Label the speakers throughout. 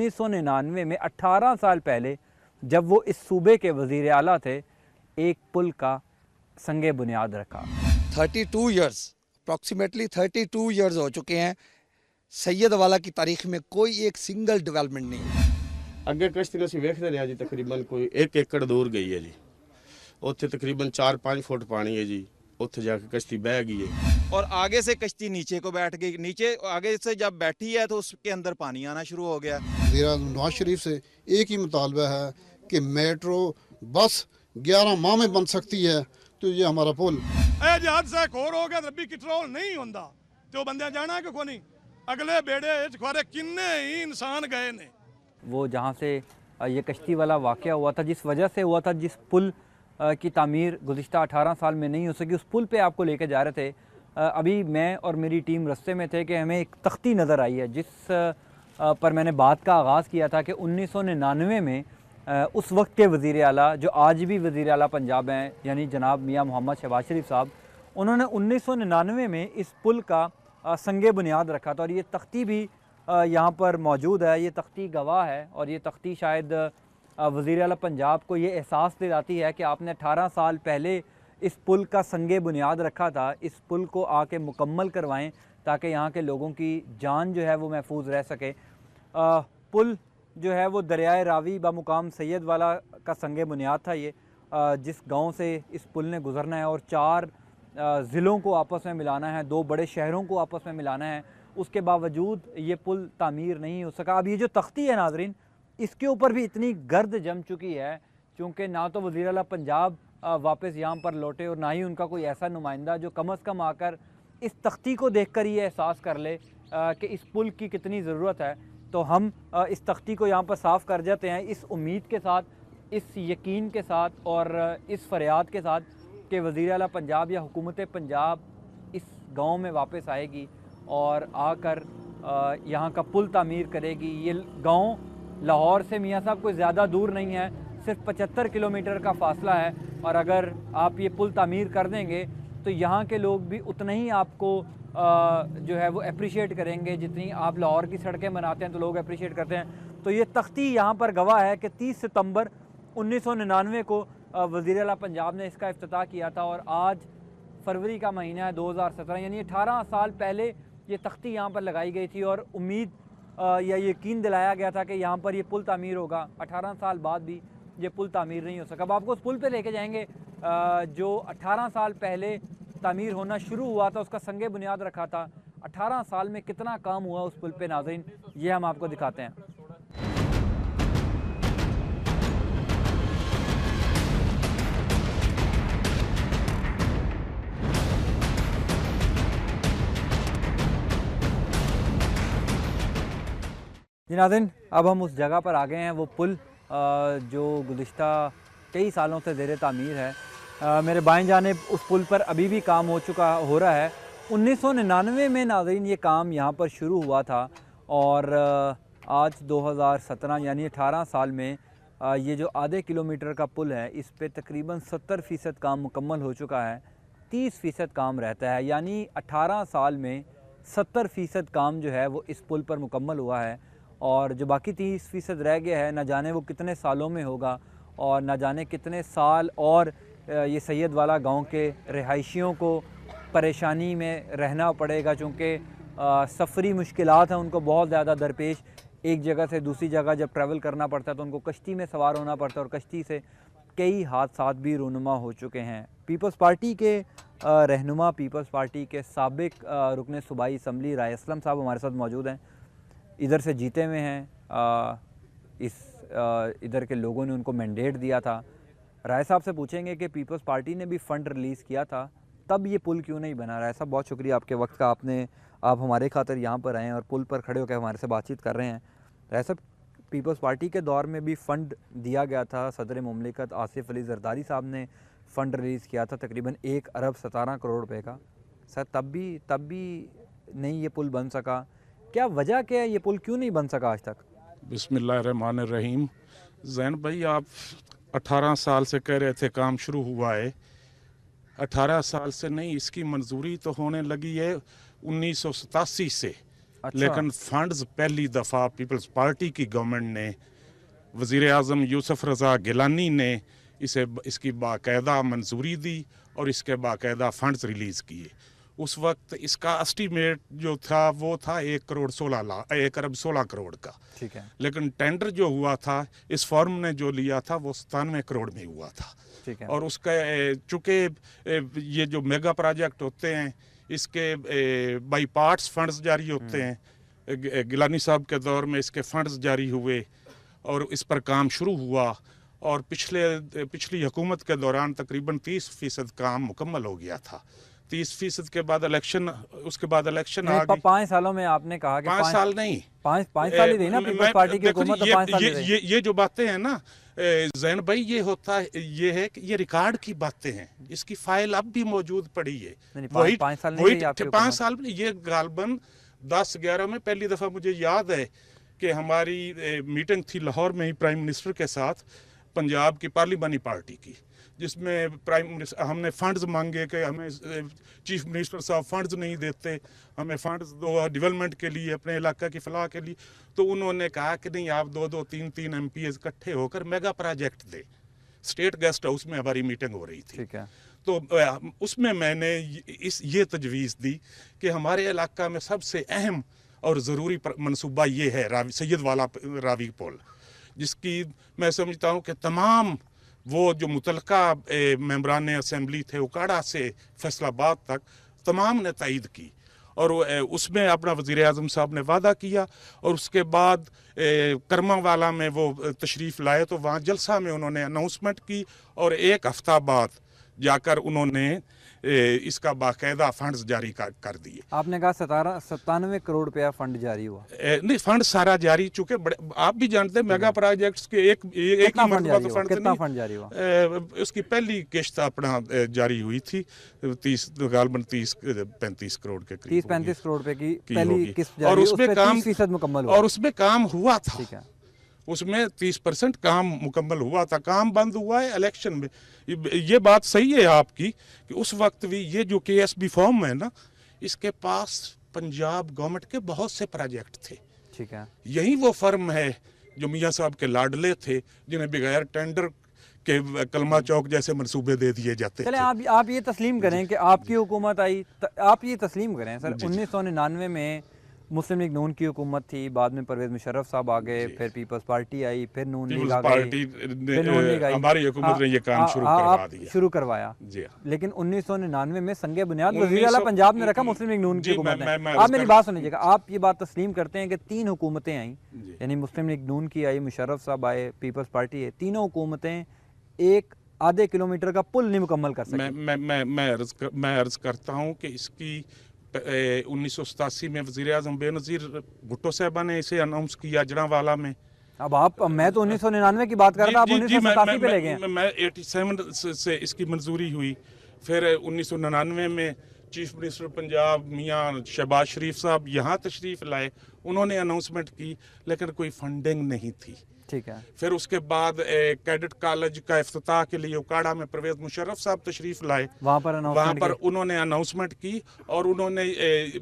Speaker 1: 1999 में 18 साल पहले जब वो इस सूबे के वज़ीर आला थे, एक पुल का संगे बुनियाद रखा।
Speaker 2: 32 ईयर्स, अप्रॉक्सीमेटली 32 ईयर्स हो चुके हैं। सैयदवाला की तारीख में कोई एक सिंगल डेवलपमेंट नहीं है।
Speaker 3: ਅੱਗੇ ਕਸ਼ਤੀ ਅਸੀਂ ਵੇਖਦੇ ਰਹੇ ਜੀ, ਤਕਰੀਬਨ ਕੋਈ 1 ਏਕੜ ਦੂਰ ਗਈ ਹੈ ਜੀ। ਉੱਥੇ ਤਕਰੀਬਨ 4-5 ਫੁੱਟ ਪਾਣੀ है जी, ਉੱਥੇ ਜਾ ਕੇ कश्ती बह गई है
Speaker 4: और आगे से कश्ती नीचे को बैठ गई। नीचे आगे से जब बैठी है तो उसके अंदर पानी आना शुरू हो गया।
Speaker 5: मेरा नवाज शरीफ से एक ही मुतालबा है कि मेट्रो बस 11 माह में बन सकती है, तो ये हमारा पुल
Speaker 6: हादसा एक और हो गया, रबी कंट्रोल नहीं होता तो बंदे जाना कि कोई अगले बेड़े खरे किन्ने ही इंसान गए ने।
Speaker 1: वो जहाँ से ये कश्ती वाला वाक़या हुआ था, जिस वजह से हुआ था, जिस पुल की तामीर गुज़िश्ता 18 साल में नहीं हो सकी, उस पुल पे आपको लेकर जा रहे थे। अभी मैं और मेरी टीम रास्ते में थे कि हमें एक तख्ती नज़र आई है जिस पर मैंने बात का आगाज़ किया था कि 1999 में उस वक्त के वज़ीर आला, जो आज भी वज़ीर आला पंजाब हैं, यानी जनाब मियाँ मोहम्मद शहबाज शरीफ साहब, उन्होंने 1999 में इस पुल का संगे बुनियाद रखा था। और ये तख्ती भी यहाँ पर मौजूद है, ये तख्ती गवाह है। और ये तख्ती शायद वज़ीर आला पंजाब को ये एहसास दिलाती है कि आपने 18 साल पहले इस पुल का संगे बुनियाद रखा था। इस पुल को आके मुकम्मल करवाएं ताकि यहाँ के लोगों की जान जो है वो महफूज रह सके। पुल जो है वो दरियाए रावी बमुकाम सैयदवाला का संगे बुनियाद था। ये जिस गांव से इस पुल ने गुज़रना है और 4 ज़िलों को आपस में मिलाना है, 2 बड़े शहरों को आपस में मिलाना है, उसके बावजूद ये पुल तामीर नहीं हो सका। अब ये जो तख्ती है नाज़रीन, इसके ऊपर भी इतनी गर्द जम चुकी है क्योंकि ना तो वज़ीर आला पंजाब वापस यहाँ पर लौटे और ना ही उनका कोई ऐसा नुमाइंदा जो कम अज़ कम आकर इस तख्ती को देखकर ये एहसास कर ले कि इस पुल की कितनी ज़रूरत है। तो हम इस तख्ती को यहाँ पर साफ़ कर जाते हैं इस उम्मीद के साथ, इस यकीन के साथ और इस फरियाद के साथ कि वज़ीर आला पंजाब या हुकूमत पंजाब इस गाँव में वापस आएगी और आकर यहाँ का पुल तामीर करेगी। ये गाँव लाहौर से मियाँ साहब कोई ज़्यादा दूर नहीं है, सिर्फ 75 किलोमीटर का फ़ासला है। और अगर आप ये पुल तामीर कर देंगे तो यहाँ के लोग भी उतना ही आपको जो है वो अप्रिशिएट करेंगे जितनी आप लाहौर की सड़कें बनाते हैं तो लोग अप्रिशिएट करते हैं। तो ये तख्ती यहाँ पर गवाह है कि 30 सितंबर 1999 को वज़ीर आला पंजाब ने इसका इफ्तिताह किया था और आज फरवरी का महीना है 2017, यानी 18 साल पहले ये तख्ती यहाँ पर लगाई गई थी और उम्मीद या यकीन दिलाया गया था कि यहाँ पर ये पुल तामीर होगा। 18 साल बाद भी ये पुल तामीर नहीं हो सका। अब आपको उस पुल पे लेके जाएंगे जो 18 साल पहले तामीर होना शुरू हुआ था, उसका संगे बुनियाद रखा था। 18 साल में कितना काम हुआ उस पुल पे नाज़रीन, ये हम आपको दिखाते हैं। जी नाज़रीन, अब हम उस जगह पर आ गए हैं, वो पुल जो गुज़िश्ता कई सालों से ज़ेर तामीर है। मेरे बाएं जानिब उस पुल पर अभी भी काम हो रहा है। 1999 में नाज़रीन ये काम यहाँ पर शुरू हुआ था और आज 2017 यानी 18 साल में ये जो आधे किलोमीटर का पुल है इस पे तकरीबन 70% काम मुकम्मल हो चुका है। 30% काम रहता है, यानी 18 साल में 70% काम जो है वो इस पुल पर मुकम्मल हुआ है। और जो बाकी 30% रह गया है, न जाने वो कितने सालों में होगा और न जाने कितने साल और ये सैयदवाला गांव के रिहायशियों को परेशानी में रहना पड़ेगा, चूँकि सफ़री मुश्किलात हैं उनको बहुत ज़्यादा दरपेश। एक जगह से दूसरी जगह जब ट्रैवल करना पड़ता है तो उनको कश्ती में सवार होना पड़ता है और कश्ती से कई हादसात भी रूनुमा हो चुके हैं। पीपल्स पार्टी के रहनुमा, पीपल्स पार्टी के साबिक रुकन सूबाई असम्बली राय असलम साहब हमारे साथ मौजूद हैं। इधर से जीते हुए हैं, इधर के लोगों ने उनको मैंडेट दिया था। राय साहब से पूछेंगे कि पीपल्स पार्टी ने भी फ़ंड रिलीज़ किया था, तब ये पुल क्यों नहीं बना। राय साहब बहुत शुक्रिया आपके वक्त का, आप हमारे खातिर यहाँ पर आए हैं और पुल पर खड़े होकर हमारे से बातचीत कर रहे हैं। राय साहब, पीपल्स पार्टी के दौर में भी फ़ंड दिया गया था, सदर मुमलिकत आसिफ अली जरदारी साहब ने फ़ंड रिलीज़ किया था तकरीबन 1 अरब 17 करोड़ रुपए का। सर तब भी नहीं ये पुल बन सका, क्या वजह क्या है, ये पुल क्यों नहीं बन सका आज तक?
Speaker 7: बिस्मिल्लाहिर्रहमानिर्रहीम। जैन भाई, आप 18 साल से कह रहे थे काम शुरू हुआ है, 18 साल से नहीं, इसकी मंजूरी तो होने लगी है 1987 से। लेकिन फंड्स पहली दफ़ा पीपल्स पार्टी की गवर्नमेंट ने, वज़ीर आज़म यूसुफ रज़ा गिलानी ने इसकी बाकायदा मंजूरी दी और इसके बाकायदा फंड्स रिलीज़ किए। उस वक्त इसका एस्टीमेट जो था वो था 1 अरब 16 करोड़ का,
Speaker 1: ठीक है,
Speaker 7: लेकिन टेंडर जो हुआ था इस फॉर्म ने जो लिया था वो 97 करोड़ में हुआ था।
Speaker 1: ठीक है।
Speaker 7: और उसका चूँकि ये जो मेगा प्रोजेक्ट होते हैं इसके बाई पार्ट्स फंड्स जारी होते हैं, गिलानी साहब के दौर में इसके फंड्स जारी हुए और इस पर काम शुरू हुआ और पिछली हुकूमत के दौरान तकरीबन 30% काम मुकम्मल हो गया था। 30% के बाद इलेक्शन, उसके बाद इलेक्शन आ गई।
Speaker 1: 5 सालों में आपने कहा कि
Speaker 7: 5 साल नहीं,
Speaker 1: 5 साल ही रही ना पीपल्स पार्टी की हुकूमत, तो 5 साल ही रही।
Speaker 7: ये जो बातें हैं ना जैन भाई, ये होता है, ये है कि ये रिकॉर्ड की बातें हैं, इसकी फाइल अब भी मौजूद पड़ी है।
Speaker 1: वही 5 साल नहीं रही आपकी
Speaker 7: 5 साल में, ये गालबन 10-11 में पहली दफ़ा मुझे याद है कि हमारी मीटिंग थी लाहौर में ही प्राइम मिनिस्टर के साथ, पंजाब की पार्लिमानी पार्टी की, जिसमें प्राइम मिनिस्टर हमने फंड्स मांगे कि हमें चीफ मिनिस्टर साहब फंड्स नहीं देते, हमें फंड्स दो डेवलपमेंट के लिए, अपने इलाका की फलाह के लिए। तो उन्होंने कहा कि नहीं, आप 2-2, 3-3 MPs इकट्ठे होकर मेगा प्रोजेक्ट दे। स्टेट गेस्ट हाउस में हमारी मीटिंग हो रही थी।
Speaker 1: ठीक है।
Speaker 7: तो उसमें मैंने ये तजवीज़ दी कि हमारे इलाका में सबसे अहम और ज़रूरी मनसूबा ये है सैयद वाला रावी पुल, जिसकी मैं समझता हूँ कि तमाम वो जो मुतलका मेंबरान असम्बली थे उकाड़ा से फैसलाबाद तक तमाम ने तायद की और उसमें अपना वज़ीर आज़म साहब ने वादा किया। और उसके बाद करमावाला में वो तशरीफ़ लाए तो वहाँ जलसा में उन्होंने अनाउंसमेंट की और 1 हफ्ता बाद जाकर उन्होंने इसका बाकायदा फंड्स जारी कर दिए।
Speaker 1: आपने कहा 97 करोड़ रुपया फंड जारी हुआ।
Speaker 7: नहीं, फंड सारा जारी, चूंकि आप भी जानते हैं मेगा प्रोजेक्ट्स के एक ही मरतबा तो
Speaker 1: फंड जारी हुआ।
Speaker 7: उसकी पहली किश्त अपना जारी हुई थी 30-35 करोड़ के करीब,
Speaker 1: 30-35 करोड़ रुपए की पहली किस्त
Speaker 7: और उसमें काम
Speaker 1: 30% मुकम्मल हुआ।
Speaker 7: और उसमें काम हुआ था।
Speaker 1: ठीक है।
Speaker 7: उसमें 30% काम मुकम्मल हुआ था। काम बंद हुआ है इलेक्शन में। ये बात सही है आपकी कि उस वक्त भी ये जो KSB फॉर्म है ना, इसके पास पंजाब गवर्नमेंट के बहुत से प्रोजेक्ट थे।
Speaker 1: ठीक है।
Speaker 7: यही वो फर्म है जो मियाँ साहब के लाडले थे, जिन्हें बगैर टेंडर के कलमा चौक जैसे मंसूबे दे दिए जाते थे।
Speaker 1: आप ये तस्लीम करें कि आपकी हुकूमत आई, आप ये तस्लीम करें सर 1999 में मुस्लिम लीग नून की हुकूमत थी, बाद में परवेज़ मुशर्रफ साहब आ गए, फिर पीपल्स पार्टी आई, फिर नून लीग आ गई,
Speaker 7: हमारी हुकूमत ने ये काम
Speaker 1: शुरू करवाया।
Speaker 7: जी।
Speaker 1: लेकिन 1999 में संगे बुनियाद वज़ीर आला पंजाब ने रखा मुस्लिम लीग नून की हुकूमत ने। आप मेरी बात सुनिएगा, आप ये बात तस्लीम करते हैं कि 3 हुकूमतें आई, यानी मुस्लिम लीग नून की आई, मुशर्रफ साहब आए, पीपल्स पार्टी है, तीनों हुकूमतें एक आधे किलोमीटर का पुल नहीं मुकम्मल कर सकी।
Speaker 7: मैं अर्ज करता हूँ कि इसकी 1987 में वज़ीर आज़म बेनज़ीर भुट्टो साहबा ने इसे अनाउंस किया जड़ावाला में।
Speaker 1: अब मैं तो 1999 की बात कर रहा था, आप 1987 पे ले गए।
Speaker 7: मैं 87 से इसकी मंजूरी हुई। फिर 1999 में चीफ मिनिस्टर पंजाब मियाँ शहबाज शरीफ साहब यहाँ तशरीफ़ लाए, उन्होंने अनाउंसमेंट की, लेकिन कोई फंडिंग नहीं थी।
Speaker 1: ठीक है।
Speaker 7: फिर उसके बाद कैडेट कॉलेज का इफ्तिताह के लिए उकाड़ा में परवेज़ मुशर्रफ साहब तशरीफ़ लाए, वहाँ पर उन्होंने अनाउंसमेंट की और उन्होंने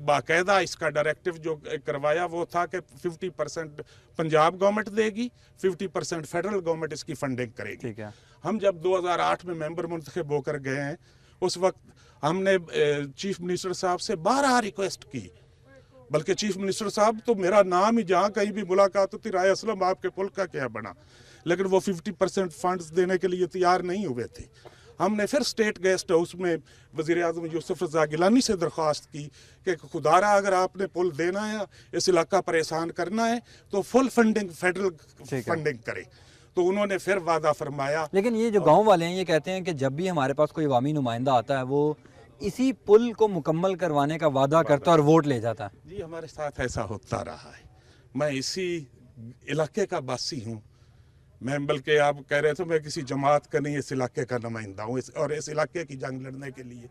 Speaker 7: बाकायदा इसका डायरेक्टिव जो करवाया वो था कि 50% पंजाब गवर्नमेंट देगी, 50% फेडरल गवर्नमेंट इसकी फंडिंग करेगी।
Speaker 1: ठीक है।
Speaker 7: हम जब 2008 में मेंबर मुंतखब होकर गए हैं, उस वक्त हमने चीफ मिनिस्टर साहब से 12 रिक्वेस्ट की, बल्कि चीफ मिनिस्टर साहब तो मेरा नाम ही जहाँ कहीं भी मुलाकात होती, राय असलम आपके पुल का क्या बना, लेकिन वो 50% फंड्स देने के लिए तैयार नहीं हुए थे। हमने फिर स्टेट गेस्ट हाउस में वज़ीर आज़म यूसुफ रज़ा गिलानी से दरख्वास्त की कि खुदारा अगर आपने पुल देना है, इस इलाका पर एहसान करना है, तो फुल फंडिंग फेडरल फंडिंग करे। तो उन्होंने फिर वादा फरमाया।
Speaker 1: लेकिन ये जो गाँव वाले हैं ये कहते हैं कि जब भी हमारे पास कोई अवामी नुमाइंदा आता है वो इसी पुल को मुकम्मल करवाने का वादा करता है और वोट ले जाता है।
Speaker 7: जी, हमारे साथ ऐसा होता रहा है। मैं इसी इलाके का बासी हूँ। मैं बल्कि आप कह रहे थे मैं किसी जमात का नहीं, इस इलाके का नुमाइंदा हूँ और इस इलाके की जंग लड़ने के लिए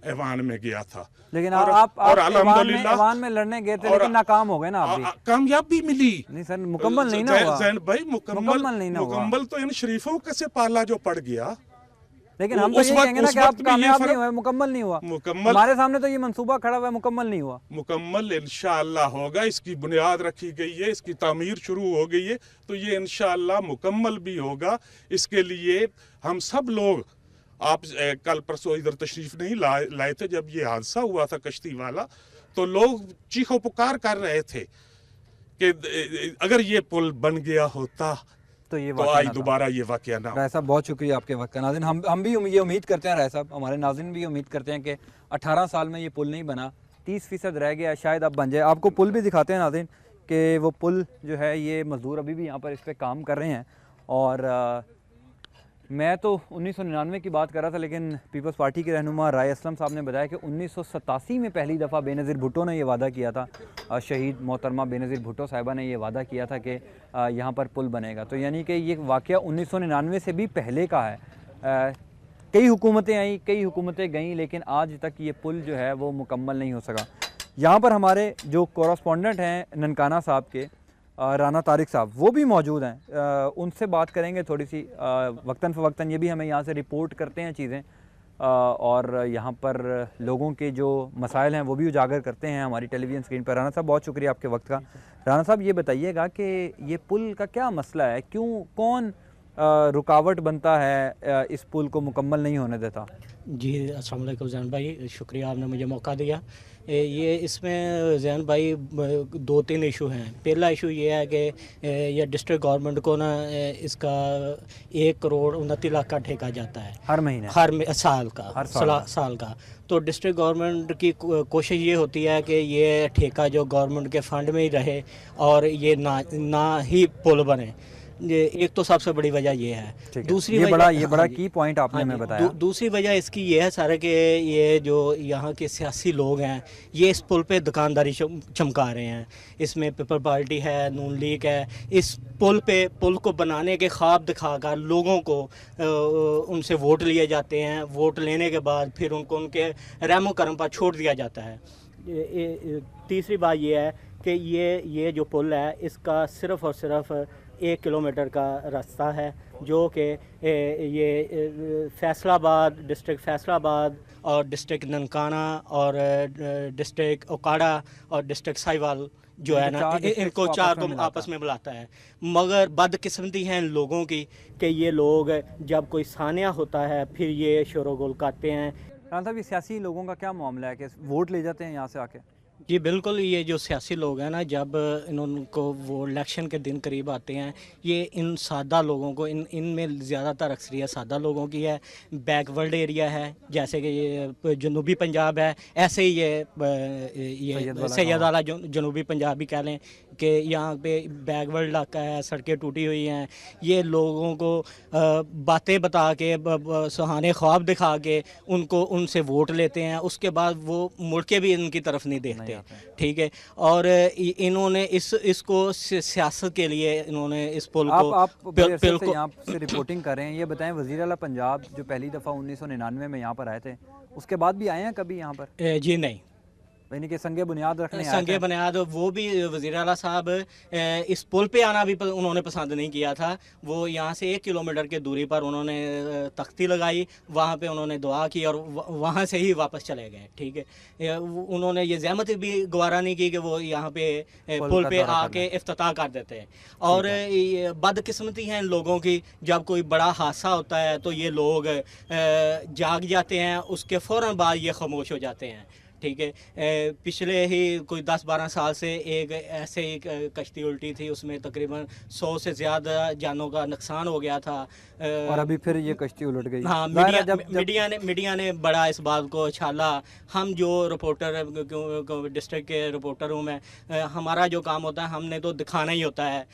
Speaker 7: ऐवान में गया था।
Speaker 1: लेकिन आप ऐवान में लड़ने गए थे, लेकिन नाकाम हो गए ना। आप
Speaker 7: कामयाबी मिली
Speaker 1: नहीं सर, मुकम्मल नहीं ना हुआ।
Speaker 7: जैन भाई,
Speaker 1: मुकम्मल नहीं ना हुआ।
Speaker 7: मुकम्मल तो इन शरीफों के से पाला जो पड़ गया।
Speaker 1: लेकिन हम तो
Speaker 7: उस
Speaker 1: ये
Speaker 7: वक्त-
Speaker 1: कहेंगे ना
Speaker 7: उस
Speaker 1: कि आप
Speaker 7: वक्त भी ये
Speaker 1: कामयाब
Speaker 7: फर्क-
Speaker 1: नहीं हुए, मुकम्मल नहीं हुआ।
Speaker 7: मुकम्मल
Speaker 1: हमारे सामने तो ये मंसूबा खड़ा हुआ है, मुकम्मल नहीं हुआ।
Speaker 7: मुकम्मल इंशाअल्लाह होगा, इसकी बुनियाद रखी गई है, इसकी तामीर शुरू हो गई है, तो ये इंशाअल्लाह मुकम्मल भी होगा। इसके लिए हम सब लोग, आप कल परसों इधर तशरीफ नहीं लाए थे जब ये हादसा हुआ था कश्ती वाला, तो लोग चीखो पुकार कर रहे थे कि अगर ये पुल बन गया होता
Speaker 1: तो ये
Speaker 7: तो
Speaker 1: वाक़या
Speaker 7: आज
Speaker 1: ना था।
Speaker 7: दोबारा ये वाक़या ना हो।
Speaker 1: राय साहब बहुत शुक्रिया आपके वक्त का। नाज़रीन हम भी ये उम्मीद करते हैं, राय साहब हमारे नाज़रीन भी उम्मीद करते हैं कि 18 साल में ये पुल नहीं बना, 30% रह गया, शायद अब बन जाए। आपको पुल भी दिखाते हैं नाज़रीन कि वो पुल जो है ये मज़दूर अभी भी यहाँ पर इस पर काम कर रहे हैं। और मैं तो 1999 की बात कर रहा था, लेकिन पीपल्स पार्टी के रहनुमा राय असलम साहब ने बताया कि 1987 में पहली दफ़ा बेनज़ीर भुट्टो ने ये वादा किया था, शहीद मोहतरमा बेनज़ीर भुट्टो साहिबा ने ये वादा किया था कि यहाँ पर पुल बनेगा। तो यानी कि ये वाक़या 1999 से भी पहले का है। कई हुकूमतें आई, कई हुकूमतें गईं, लेकिन आज तक ये पुल जो है वो मुकम्मल नहीं हो सका। यहाँ पर हमारे जो कॉरस्पॉन्डेंट हैं ननकाना साहब के, राना तारिक साहब, वो भी मौजूद हैं, उनसे बात करेंगे थोड़ी सी। वक्तन फ़वक्तन ये भी हमें यहाँ से रिपोर्ट करते हैं चीज़ें, और यहाँ पर लोगों के जो मसाइल हैं वो भी उजागर करते हैं हमारी टेलीविज़न स्क्रीन पर। राना साहब बहुत शुक्रिया आपके वक्त का। राना साहब ये बताइएगा कि ये पुल का क्या मसला है, क्यों, कौन रुकावट बनता है, इस पुल को मुकम्मल नहीं होने देता?
Speaker 8: जी अस्सलाम वालेकुम जैन भाई, शुक्रिया आपने मुझे मौका दिया। ये इसमें जैन भाई 2-3 इशू हैं। पहला इशू ये है कि ये डिस्ट्रिक्ट गवर्नमेंट को ना इसका 1 करोड़ 29 लाख का ठेका जाता है
Speaker 1: हर महीने,
Speaker 8: साल का,
Speaker 1: हर साल
Speaker 8: का। तो डिस्ट्रिक्ट गवर्नमेंट की कोशिश ये होती है कि ये ठेका जो गवर्नमेंट के फंड में ही रहे और ये ना ही पुल बने। ये एक तो सबसे बड़ी वजह ये है। दूसरी
Speaker 1: ये
Speaker 8: वजह,
Speaker 1: बड़ा की पॉइंट आपने हमें बताया।
Speaker 8: दूसरी वजह इसकी ये है सारे कि ये जो यहाँ के सियासी लोग हैं ये इस पुल पे दुकानदारी चमका रहे हैं। इसमें पीपल पार्टी है, नून लीग है। इस पुल को बनाने के ख्वाब दिखाकर लोगों को उनसे वोट लिए जाते हैं। वोट लेने के बाद फिर उनको उनके रहमो करम पर छोड़ दिया जाता है। तीसरी बात ये है कि ये जो पुल है इसका सिर्फ़ और सिर्फ 1 किलोमीटर का रास्ता है, जो कि ये फैसलाबाद, डिस्ट्रिक्ट फैसलाबाद और डिस्ट्रिक्ट ननकाना और डिस्ट्रिक्ट ओकाड़ा और डिस्ट्रिक्ट साहिवाल जो है ना, इनको 4 को आपस में मिलाता है। मगर बदकिस्मती है इन लोगों की कि ये लोग जब कोई सानिया होता है फिर ये शोरगुल करते हैं।
Speaker 1: राना साहब, ये सियासी लोगों का क्या मामला है कि वोट ले जाते हैं यहाँ से आके?
Speaker 8: जी बिल्कुल, ये जो सियासी लोग हैं ना, जब इनको वो इलेक्शन के दिन करीब आते हैं, ये इन सादा लोगों को, इनमें ज़्यादातर अक्सरियत सादा लोगों की है। बैकवर्ड एरिया है, जैसे कि ये जनूबी पंजाब है, ऐसे ही ये सैयद वाला जनूबी पंजाब भी कह लें कि यहाँ पे बैकवर्ड इलाका है, सड़कें टूटी हुई हैं। ये लोगों को बातें बता के, सुहाने ख्वाब दिखा के उनसे वोट लेते हैं। उसके बाद वो मुड़ के भी इनकी तरफ नहीं देखते, ठीक है। और इन्होंने इसको सियासत के लिए इन्होंने इस पुल को
Speaker 1: यहाँ से रिपोर्टिंग कर रहे हैं। ये बताएं, वज़ीर आला पंजाब जो पहली दफ़ा 1999 में यहाँ पर आए थे, उसके बाद भी आए हैं कभी यहाँ पर?
Speaker 8: जी नहीं,
Speaker 1: यानी कि संगे बुनियाद रखने
Speaker 8: संगे बुनियाद वो भी वज़ीर आला साहब इस पुल पे आना भी उन्होंने पसंद नहीं किया था। वो यहाँ से 1 किलोमीटर की दूरी पर उन्होंने तख्ती लगाई, वहाँ पे उन्होंने दुआ की और वहाँ से ही वापस चले गए, ठीक है। उन्होंने ये ज़हमत भी गवारा नहीं की कि वो यहाँ पे पुल पे आके इफ्तिताह कर देते हैं। और बदकिस्मती है इन लोगों की, जब कोई बड़ा हादसा होता है तो ये लोग जाग जाते हैं, उसके फ़ौरन बाद ये खामोश हो जाते हैं, ठीक है। पिछले ही कोई 10-12 साल से एक ऐसे ही कश्ती उल्टी थी, उसमें तकरीबन 100 से ज़्यादा जानों का नुकसान हो गया था।
Speaker 1: और अभी फिर ये कश्ती उलट गई।
Speaker 8: हाँ, मीडिया ने बड़ा इस बात को छाला। हम जो रिपोर्टर, डिस्ट्रिक्ट के रिपोर्टर हूँ मैं, हमारा जो काम होता है हमने तो दिखाना ही होता है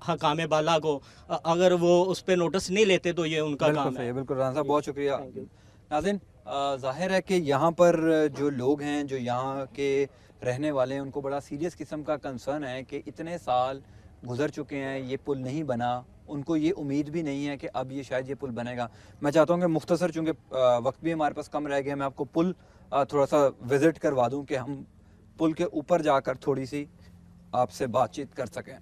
Speaker 8: हकामे बाला को। अगर वो उस पर नोटिस नहीं लेते तो ये उनका काम है।
Speaker 1: बिल्कुल राना साहब, बहुत शुक्रिया। नाज़रीन, ज़ाहिर है कि यहाँ पर जो लोग हैं, जो यहाँ के रहने वाले हैं, उनको बड़ा सीरियस किस्म का कंसर्न है कि इतने साल गुजर चुके हैं, ये पुल नहीं बना। उनको ये उम्मीद भी नहीं है कि अब ये शायद ये पुल बनेगा। मैं चाहता हूँ कि मुख्तसर, चूँकि वक्त भी हमारे पास कम रह गया, मैं आपको पुल थोड़ा सा विज़िट करवा दूँ कि हम पुल के ऊपर जाकर थोड़ी सी आपसे बातचीत कर सकें।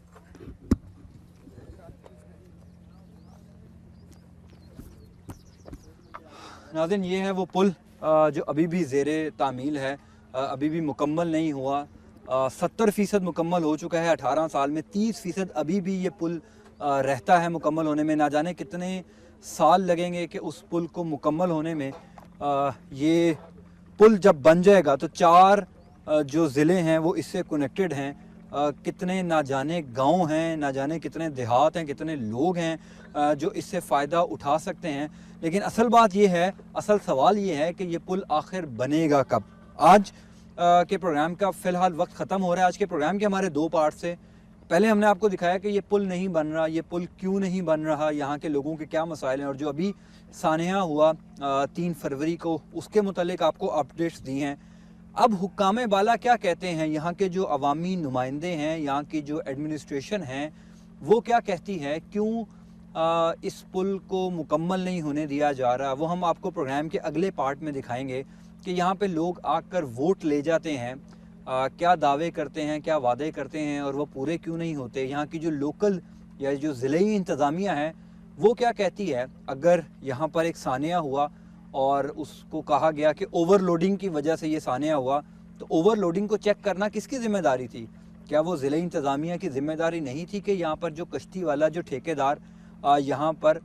Speaker 1: नाज़रीन ये है वो पुल जो अभी भी ज़ेर तामील है, अभी भी मुकम्मल नहीं हुआ। 70% मुकम्मल हो चुका है 18 साल में, 30% अभी भी ये पुल रहता है मुकम्मल होने में। ना जाने कितने साल लगेंगे कि उस पुल को मुकम्मल होने में। ये पुल जब बन जाएगा तो 4 जो ज़िले हैं वो इससे कनेक्टेड हैं। कितने ना जाने गांव हैं, ना जाने कितने देहात हैं, कितने लोग हैं जो इससे फ़ायदा उठा सकते हैं। लेकिन असल बात ये है, असल सवाल ये है कि ये पुल आखिर बनेगा कब। आज के प्रोग्राम का फ़िलहाल वक्त ख़त्म हो रहा है। आज के प्रोग्राम के हमारे 2 पार्ट से पहले हमने आपको दिखाया कि ये पुल नहीं बन रहा, ये पुल क्यों नहीं बन रहा, यहाँ के लोगों के क्या मसाइल हैं, और जो अभी सानिया हुआ 3 फरवरी को, उसके मुतालिक आपको अपडेट्स दी हैं। अब हुक्काम बाला क्या कहते हैं, यहाँ के जो अवामी नुमाइंदे हैं, यहाँ की जो एडमिनिस्ट्रेशन है, वो क्या कहती है, क्यों इस पुल को मुकम्मल नहीं होने दिया जा रहा, वो हम आपको प्रोग्राम के अगले पार्ट में दिखाएंगे कि यहाँ पे लोग आकर वोट ले जाते हैं, क्या दावे करते हैं, क्या वादे करते हैं और वो पूरे क्यों नहीं होते। यहाँ की जो लोकल या जो ज़िलेई इंतज़ामिया है वो क्या कहती है। अगर यहाँ पर एक सानिया हुआ और उसको कहा गया कि ओवरलोडिंग की वजह से ये सानिया हुआ, तो ओवरलोडिंग को चेक करना किसकी ज़िम्मेदारी थी? क्या वो ज़िले इंतज़ामिया की ज़िम्मेदारी नहीं थी कि यहाँ पर जो कश्ती वाला जो ठेकेदार यहाँ पर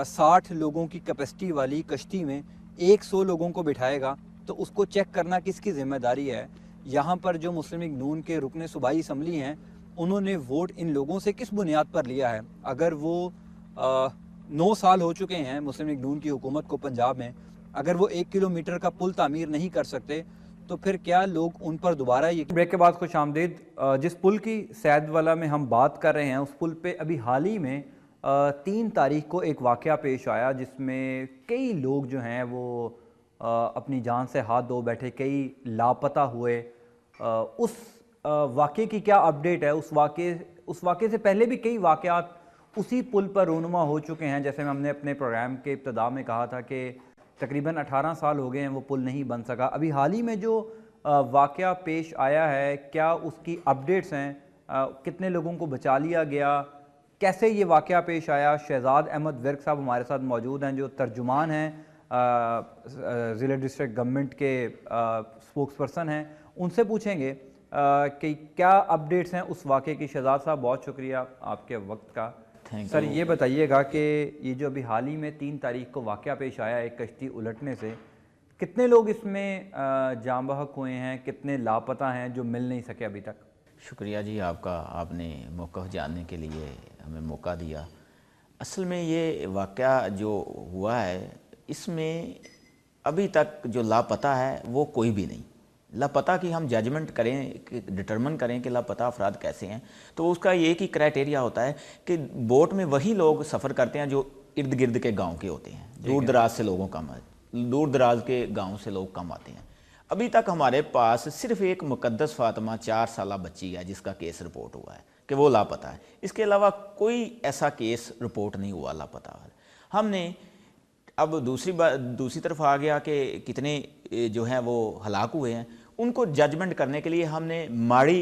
Speaker 1: 60 लोगों की कैपेसिटी वाली कश्ती में 100 लोगों को बिठाएगा, तो उसको चेक करना किसकी ज़िम्मेदारी है? यहाँ पर जो मुस्लिम लीग नून के रुकने सूबाई असम्बली हैं, उन्होंने वोट इन लोगों से किस बुनियाद पर लिया है? अगर वो 9 साल हो चुके हैं मुस्लिम लीग नून की हुकूमत को पंजाब में, अगर वो 1 किलोमीटर का पुल तामीर नहीं कर सकते, तो फिर क्या लोग उन पर दोबारा ये। ब्रेक के बाद खुश आमदीद। जिस पुल की सैद वाला में हम बात कर रहे हैं, उस पुल पे अभी हाल ही में 3 तारीख को एक वाक़या पेश आया जिसमें कई लोग जो हैं वो अपनी जान से हाथ धो बैठे, कई लापता हुए। उस वाक़े की क्या अपडेट है? उस वाक़े से पहले भी कई वाक़यात उसी पुल पर रूनुमा हो चुके हैं। जैसे हमने अपने प्रोग्राम के इब्तिदा में कहा था कि तकरीबन 18 साल हो गए हैं वो पुल नहीं बन सका। अभी हाल ही में जो वाक़या पेश आया है, क्या उसकी अपडेट्स हैं? कितने लोगों को बचा लिया गया? कैसे ये वाक़या पेश आया? शहजाद अहमद विर्क साहब हमारे साथ मौजूद हैं, जो तर्जुमान हैं, ज़िला डिस्ट्रिक्ट गवर्नमेंट के स्पोक्स पर्सन हैं। उनसे पूछेंगे कि क्या अपडेट्स हैं उस वाक़े की। शहजाद साहब बहुत शुक्रिया आपके वक्त का। सर ये बताइएगा कि ये जो अभी हाल ही में 3 तारीख को वाक़या पेश आया एक कश्ती उलटने से, कितने लोग इसमें जाँ बहक हुए हैं, कितने लापता हैं जो मिल नहीं सके अभी तक?
Speaker 9: शुक्रिया जी आपका, आपने मौका जानने के लिए हमें मौका दिया। असल में ये वाक़या जो हुआ है, इसमें अभी तक जो लापता है वो कोई भी नहीं। लापता की हम जजमेंट करें, डिटरमिन करें कि लापता अफराद कैसे हैं, तो उसका एक ही क्राइटेरिया होता है कि बोट में वही लोग सफ़र करते हैं जो इर्द गिर्द के गांव के होते हैं। दूर दराज से लोगों कम, दूर दराज के गांव से लोग कम आते हैं। अभी तक हमारे पास सिर्फ एक मुकद्दस फातिमा 4 साला बच्ची है जिसका केस रिपोर्ट हुआ है कि वो लापता है। इसके अलावा कोई ऐसा केस रिपोर्ट नहीं हुआ लापता। हमने अब दूसरी तरफ आ गया कि कितने जो हैं वो हलाक हुए हैं, उनको जजमेंट करने के लिए हमने माड़ी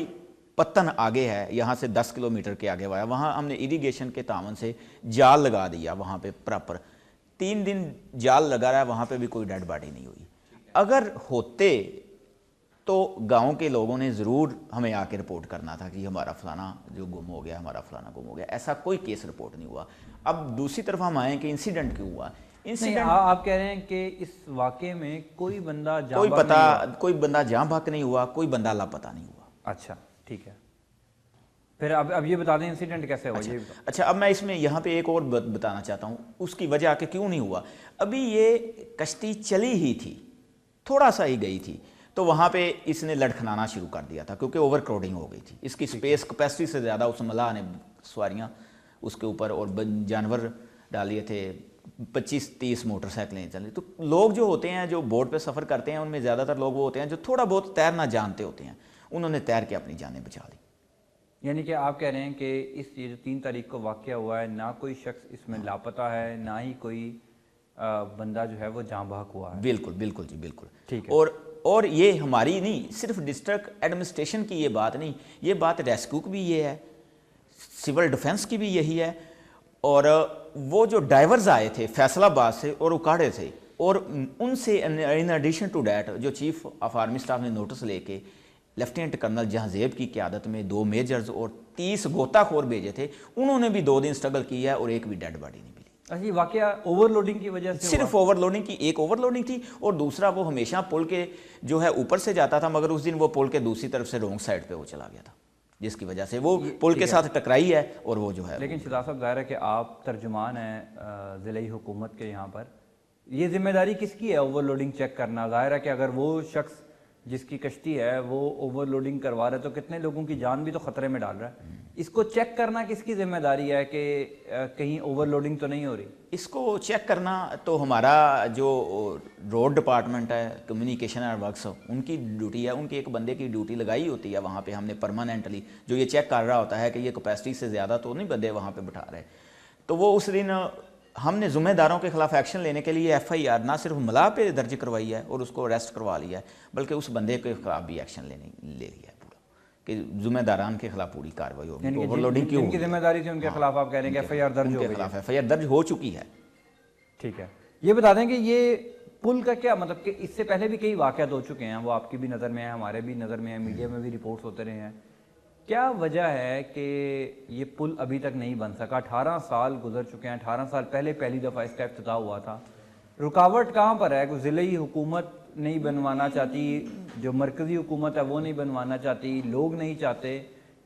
Speaker 9: पत्तन आगे है, यहाँ से 10 किलोमीटर के आगे हुआ है, वहाँ हमने इरिगेशन के तावन से जाल लगा दिया। वहाँ पे प्रॉपर 3 दिन जाल लगा रहा है, वहाँ पे भी कोई डेड बॉडी नहीं हुई। अगर होते तो गांव के लोगों ने ज़रूर हमें आके रिपोर्ट करना था कि हमारा फलाना जो गुम हो गया, हमारा फलाना गुम हो गया। ऐसा कोई केस रिपोर्ट नहीं हुआ। अब दूसरी तरफ हम आए कि इंसिडेंट क्यों हुआ।
Speaker 1: आप कह रहे हैं कि इस वाक़े में कोई बंदा
Speaker 9: कोई बंदा जाँ बहक नहीं हुआ, कोई बंदा लापता नहीं हुआ।
Speaker 1: अच्छा ठीक है, फिर अब ये बता दें इंसिडेंट कैसे हुआ।
Speaker 9: अच्छा अब मैं इसमें यहाँ पे एक और बताना चाहता हूँ उसकी वजह कि क्यों नहीं हुआ। अभी ये कश्ती चली ही थी, थोड़ा सा ही गई थी, तो वहाँ पे इसने लड़खड़ाना शुरू कर दिया था क्योंकि ओवर क्राउडिंग हो गई थी। इसकी स्पेस कैपेसिटी से ज़्यादा उस मलाह ने सवारियाँ उसके ऊपर और जानवर डालिए थे, 25-30 मोटरसाइकिलें चली। तो लोग जो होते हैं जो बोट पे सफ़र करते हैं, उनमें ज़्यादातर लोग वो होते हैं जो थोड़ा बहुत तैरना जानते होते हैं, उन्होंने तैर के अपनी जानें बचा ली।
Speaker 1: यानी कि आप कह रहे हैं कि ये जो 3 तारीख को वाक़या हुआ है, ना कोई शख्स इसमें लापता है, ना ही कोई बंदा जो है वो जाँ बहक हुआ है।
Speaker 9: बिल्कुल बिल्कुल जी बिल्कुल
Speaker 1: ठीक है।
Speaker 9: और ये हमारी नहीं, सिर्फ डिस्ट्रिक्ट एडमिनिस्ट्रेशन की ये बात नहीं, ये बात रेस्क्यू की भी ये है, सिविल डिफेंस की भी यही है, और वो जो डाइवर्स आए थे फैसलाबाद से और उकाड़े से, اور ان سے ان ایڈیشن ٹو ڈیٹ جو چیف آف آرمی اسٹاف نے نوٹس لے کے لیفٹیننٹ کرنل جہاں کی قیادت میں 2 میجرز اور 30 غوطہ خور بھیجے تھے، انہوں نے بھی 2 دن سٹرگل کیا ہے اور ایک بھی ڈیڈ باڈی نہیں ملی۔
Speaker 1: اچھا یہ واقعہ اوور لوڈنگ کی وجہ سے
Speaker 9: صرف اوور لوڈنگ کی، ایک اوور لوڈنگ تھی اور دوسرا وہ ہمیشہ پل کے جو ہے اوپر سے جاتا تھا، مگر اس دن وہ پل کے دوسری طرف سے رونگ سائڈ پہ وہ چلا گیا تھا، جس کی وجہ سے وہ پل کے ساتھ ٹکرائی ہے اور وہ جو ہے۔
Speaker 1: لیکن شہزاد صاحب ظاہر ہے کہ آپ ترجمان ہیں ضلعی حکومت کے یہاں پر، یہ ذمہ داری کس کی ہے اوور لوڈنگ چیک کرنا؟ ظاہر ہے کہ اگر وہ شخص جس کی کشتی ہے وہ اوور لوڈنگ کروا رہا ہے تو کتنے لوگوں کی جان بھی تو خطرے میں ڈال رہا ہے، اس کو چیک کرنا کس کی ذمہ داری ہے کہ کہیں اوور لوڈنگ تو نہیں ہو رہی؟
Speaker 9: اس کو چیک کرنا تو ہمارا جو روڈ ڈپارٹمنٹ ہے، کمیونیکیشن اینڈ ورکس، ان کی ڈیوٹی ہے، ان کی ایک بندے کی ڈیوٹی لگائی ہوتی ہے وہاں پہ، ہم نے پرماننٹلی جو یہ چیک کر رہا ہوتا ہے کہ یہ کیپیسٹی سے زیادہ تو نہیں بندے وہاں پہ بٹھا رہے، تو وہ اس دن ہم نے ذمہ داروں کے خلاف ایکشن لینے کے لیے ایف آئی آر نہ صرف ملا پہ درج کروائی ہے اور اس کو اریسٹ کروا لیا ہے، بلکہ اس بندے کے خلاف بھی ایکشن لے لیا ہے پورا، کہ ذمہ داران کے خلاف پوری کارروائی ہوگی۔ اوور لوڈنگ کی
Speaker 1: ان کی ذمہ داری تھی ان کے خلاف آپ کہہ رہے ہیں کہ ایف آئی آر درج ہو گئی؟
Speaker 9: خلاف ایف آئی آر درج ہو چکی ہے۔
Speaker 1: ٹھیک ہے، یہ بتا دیں کہ یہ پل کا کیا مطلب کہ اس سے پہلے بھی کئی واقعات ہو چکے ہیں، وہ آپ کی بھی نظر میں ہیں، ہمارے بھی نظر میں ہیں، میڈیا میں بھی رپورٹس ہوتے رہے ہیں، کیا وجہ ہے کہ یہ پل ابھی تک نہیں بن سکا؟ 18 سال گزر چکے ہیں، 18 سال پہلے پہلی دفعہ اس کا افتتاح ہوا تھا، رکاوٹ کہاں پر ہے؟ کوئی ضلعی حکومت نہیں بنوانا چاہتی، جو مرکزی حکومت ہے وہ نہیں بنوانا چاہتی، لوگ نہیں چاہتے،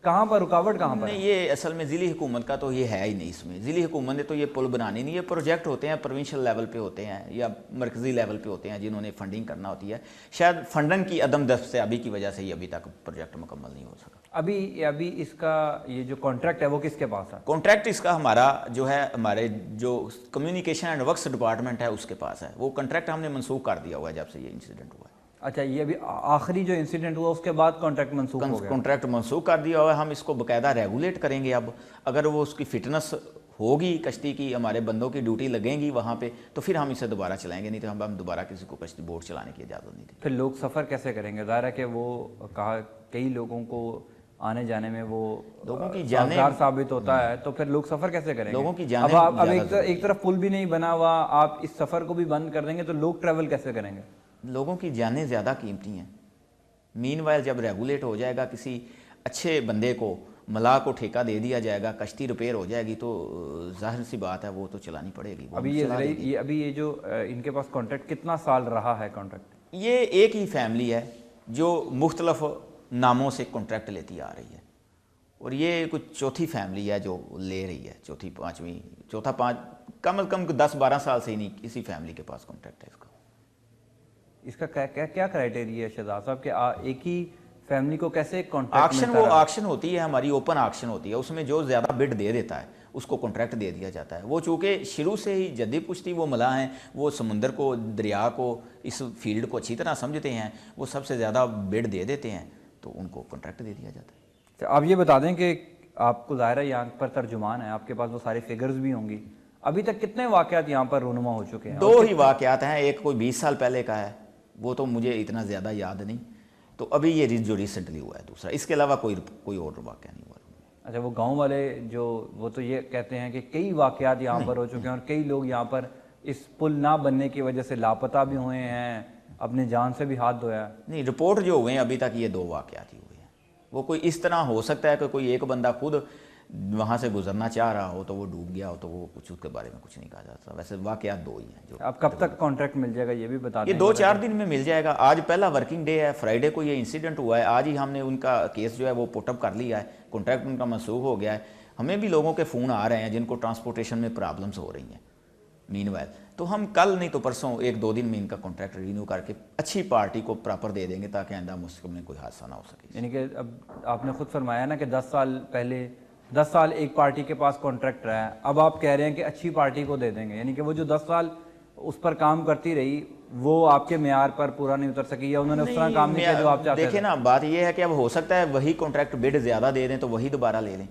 Speaker 1: کہاں پر رکاوٹ کہاں پر ہے؟
Speaker 9: نہیں، یہ اصل میں ضلعی حکومت کا تو یہ ہے ہی نہیں، اس میں ضلعی حکومت نے تو یہ پل بنانی نہیں، یہ پروجیکٹ ہوتے ہیں پروونشل لیول پہ ہوتے ہیں یا مرکزی لیول پہ ہوتے ہیں جنہوں نے فنڈنگ کرنا ہوتی ہے، شاید فنڈنگ کی عدم دستیابی کی وجہ سے یہ ابھی تک پروجیکٹ مکمل نہیں ہو سکا۔
Speaker 1: ابھی اس کا یہ جو کانٹریکٹ ہے وہ کس کے پاس ہے؟
Speaker 9: کانٹریکٹ اس کا ہمارا جو ہے، ہمارے جو کمیونیکیشن اینڈ ورکس ڈپارٹمنٹ ہے اس کے پاس ہے، وہ کانٹریکٹ ہم نے منسوخ کر دیا ہوا ہے جب سے یہ انسیڈنٹ ہوا ہے۔
Speaker 1: اچھا، یہ ابھی آخری جو انسیڈنٹ ہوا اس کے بعد کانٹریکٹ منسوخ ہو گیا؟
Speaker 9: کانٹریکٹ منسوخ کر دیا ہوا ہے، ہم اس کو باقاعدہ ریگولیٹ کریں گے، اب اگر وہ اس کی فٹنس ہوگی کشتی کی، ہمارے بندوں کی ڈیوٹی لگیں گی وہاں پہ، تو پھر ہم اسے دوبارہ چلائیں گے، نہیں تو ہم دوبارہ کسی کو کشتی بوٹ چلانے کی اجازت نہیں دیں۔
Speaker 1: پھر لوگ سفر کیسے کریں گے؟ ظاہر ہے کہ وہ کہا کئی لوگوں کو آنے جانے میں وہ
Speaker 9: لوگوں کی جانیں
Speaker 1: سازگار ثابت ہوتا ہے، تو پھر لوگ سفر کیسے کریں گے؟
Speaker 9: لوگوں کی جانیں
Speaker 1: اب ایک طرف پل بھی نہیں بنا ہوا، آپ اس سفر کو بھی بند کر دیں گے تو لوگ ٹریول کیسے کریں گے؟
Speaker 9: لوگوں کی جانیں زیادہ قیمتی ہیں۔ مین وائل جب ریگولیٹ ہو جائے گا، کسی اچھے بندے کو ملا کو ٹھیکہ دے دیا جائے گا، کشتی ریپیئر ہو جائے گی تو ظاہر سی بات ہے وہ تو چلانی پڑے گی۔
Speaker 1: ابھی یہ جو ان کے پاس کانٹریکٹ کتنا سال رہا ہے کانٹریکٹ؟
Speaker 9: یہ ایک ہی فیملی ہے جو مختلف ناموں سے کانٹریکٹ لیتی آ رہی ہے، اور یہ کچھ چوتھی فیملی ہے جو لے رہی ہے، چوتھا پانچ کم از کم 10-12 سال سے ہی نہیں کسی فیملی کے پاس کانٹریکٹ ہے اس کا۔
Speaker 1: اس کا کیا کرائٹیریا ہے شہزاد صاحب کہ ایک ہی فیملی کو کیسے کانٹریکٹ ملتا ہے؟
Speaker 9: وہ آکشن ہوتی ہے ہماری، اوپن آکشن ہوتی ہے، اس میں جو زیادہ بڈ دے دیتا ہے اس کو کانٹریکٹ دے دیا جاتا ہے۔ وہ چونکہ شروع سے ہی جدی پشتی وہ ملا ہیں، وہ سمندر کو، دریا کو، اس فیلڈ کو اچھی طرح سمجھتے ہیں، وہ سب سے زیادہ بڈ دے دیتے ہیں تو ان کو کانٹریکٹ دے دیا جاتا ہے۔
Speaker 1: آپ یہ بتا دیں کہ آپ کو ظاہر ہے یہاں پر ترجمان ہیں، آپ کے پاس وہ سارے فگرز بھی ہوں گی، ابھی تک کتنے واقعات یہاں پر رونما ہو چکے ہیں؟
Speaker 9: 2 ہی واقعات ہیں، ایک کوئی 20 سال پہلے کا ہے، وہ تو مجھے اتنا زیادہ یاد نہیں، تو ابھی یہ جو ریسنٹلی ہوا ہے دوسرا، اس کے علاوہ کوئی اور واقعہ نہیں ہوا۔
Speaker 1: اچھا، وہ گاؤں والے جو وہ تو یہ کہتے ہیں کہ کئی واقعات یہاں پر ہو چکے ہیں اور کئی لوگ یہاں پر اس پل نہ بننے کی وجہ سے لاپتہ بھی ہوئے ہیں، اپنے جان سے بھی ہاتھ دھویا ہے۔
Speaker 9: نہیں، رپورٹ جو ہوئے ہیں ابھی تک یہ 2 واقعات ہی ہوئے ہیں۔ وہ کوئی اس طرح ہو سکتا ہے کہ کوئی ایک بندہ خود وہاں سے گزرنا چاہ رہا ہو تو وہ ڈوب گیا ہو، تو وہ کچھ اس کے بارے میں کچھ نہیں کہا جاتا، ویسے واقعات 2 ہی ہیں جو۔
Speaker 1: اب کب تک کانٹریکٹ مل جائے گا یہ بھی بتا دیں؟
Speaker 9: یہ 2-4 دن میں مل جائے گا۔ آج پہلا ورکنگ ڈے ہے، فرائیڈے کو یہ انسیڈنٹ ہوا ہے، آج ہی ہم نے ان کا کیس جو ہے وہ پٹ اپ کر لیا ہے، کانٹریکٹ ان کا منسوخ ہو گیا ہے۔ ہمیں بھی لوگوں کے فون آ رہے ہیں جن کو ٹرانسپورٹیشن میں پرابلمس ہو رہی ہیں مین وائل، تو ہم کل نہیں تو پرسوں 1-2 دن میں ان کا کانٹریکٹ رینیو کر کے اچھی پارٹی کو پراپر دے دیں گے تاکہ آئندہ مستقبل میں کوئی حادثہ نہ ہو سکے۔
Speaker 1: یعنی کہ اب آپ نے خود فرمایا نا کہ 10 سال ایک پارٹی کے پاس کانٹریکٹ رہا ہے، اب آپ کہہ رہے ہیں کہ اچھی پارٹی کو دے دیں گے، یعنی کہ وہ جو 10 سال اس پر کام کرتی رہی وہ آپ کے معیار پر پورا نہیں اتر سکی، یا انہوں نے اس طرح کام نہیں کیا جو آپ چاہتے ہیں؟
Speaker 9: دیکھیں نا، بات یہ ہے کہ اب ہو سکتا ہے وہی کانٹریکٹ بڈ زیادہ دے دیں تو وہی دوبارہ لے لیں۔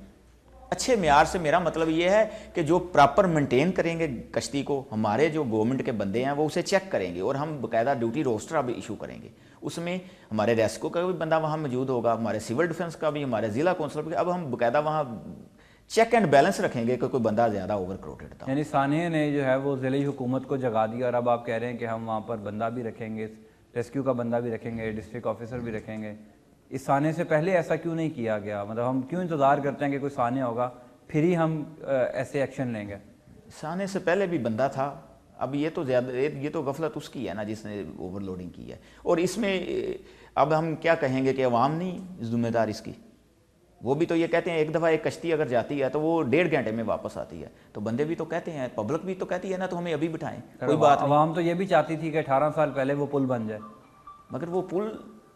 Speaker 9: اچھے معیار سے میرا مطلب یہ ہے کہ جو پراپر مینٹین کریں گے کشتی کو، ہمارے جو گورنمنٹ کے بندے ہیں وہ اسے چیک کریں گے، اور ہم باقاعدہ ڈیوٹی روسٹر اب ایشو کریں گے، اس میں ہمارے ریسکو کا بھی بندہ وہاں موجود ہوگا، ہمارے سول ڈیفنس کا بھی، ہمارے ضلع کونسل کا، اب ہم باقاعدہ وہاں चेक एंड बैलेंस रखेंगे कि कोई बंदा ज़्यादा ओवर क्राउडेड था।
Speaker 1: यानी सानिया ने जो है वो ज़िले हुकूमत को जगा दिया और अब आप कह रहे हैं कि हम वहाँ पर बंदा भी रखेंगे, रेस्क्यू का बंदा भी रखेंगे, डिस्ट्रिक्ट ऑफिसर भी रखेंगे। इस साने से पहले ऐसा क्यों नहीं किया गया? मतलब हम क्यों इंतज़ार करते हैं कि कोई सानिया होगा फिर ही हम ऐसे एक्शन लेंगे?
Speaker 9: साने से पहले भी बंदा था, अब ये तो ज़्यादा, ये तो गफलत उसकी है ना जिसने ओवरलोडिंग की है। और इसमें अब हम क्या कहेंगे कि अवाम नहीं जिम्मेदार इसकी। वो भी तो ये कहते हैं एक दफ़ा एक कश्ती अगर जाती है तो वो 1.5 घंटे में वापस आती है, तो बंदे भी तो कहते हैं, पब्लिक भी तो कहती है ना, तो हमें अभी बिठाएं, कोई बात नहीं।
Speaker 1: अवाम तो ये भी चाहती थी कि 18 साल पहले वो पुल बन जाए,
Speaker 9: मगर वो पुल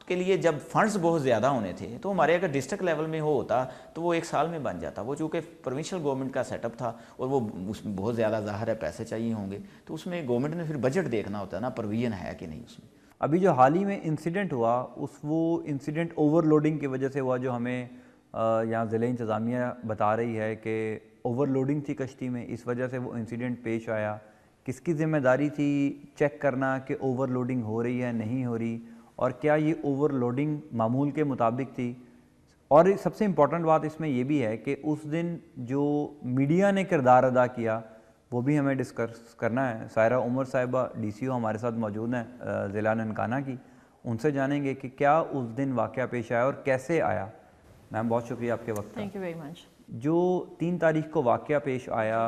Speaker 9: के लिए जब फंड्स बहुत ज़्यादा होने थे तो हमारे अगर डिस्ट्रिक्ट लेवल में होता तो वो 1 साल में बन जाता। वो चूँकि प्रोविंशियल गवर्नमेंट का सेटअप था और वो उसमें बहुत ज़्यादा ज़ाहिर है पैसे चाहिए होंगे, तो उसमें गवर्नमेंट ने फिर बजट देखना होता है ना, प्रोविजन है कि नहीं उसमें।
Speaker 1: अभी जो हाल ही में इंसिडेंट हुआ वो इंसिडेंट ओवरलोडिंग की वजह से हुआ, जो हमें यहाँ ज़िले इंतज़ामिया बता रही है कि ओवरलोडिंग थी कश्ती में, इस वजह से वो इंसिडेंट पेश आया। किसकी ज़िम्मेदारी थी चेक करना कि ओवरलोडिंग हो रही है नहीं हो रही, और क्या ये ओवरलोडिंग मामूल के मुताबिक थी? और सबसे इम्पॉर्टेंट बात इसमें ये भी है कि उस दिन जो मीडिया ने किरदार अदा किया वो भी हमें डिस्कस करना है। सायरा उमर साहिबा DCO हमारे साथ मौजूद हैं ज़िला ननकाना की, उनसे जानेंगे कि क्या उस दिन वाक़या पेश आया और कैसे आया। मैम बहुत शुक्रिया आपके वक्त का।
Speaker 10: Thank you very much.
Speaker 1: जो 3 तारीख को वाक़या पेश आया,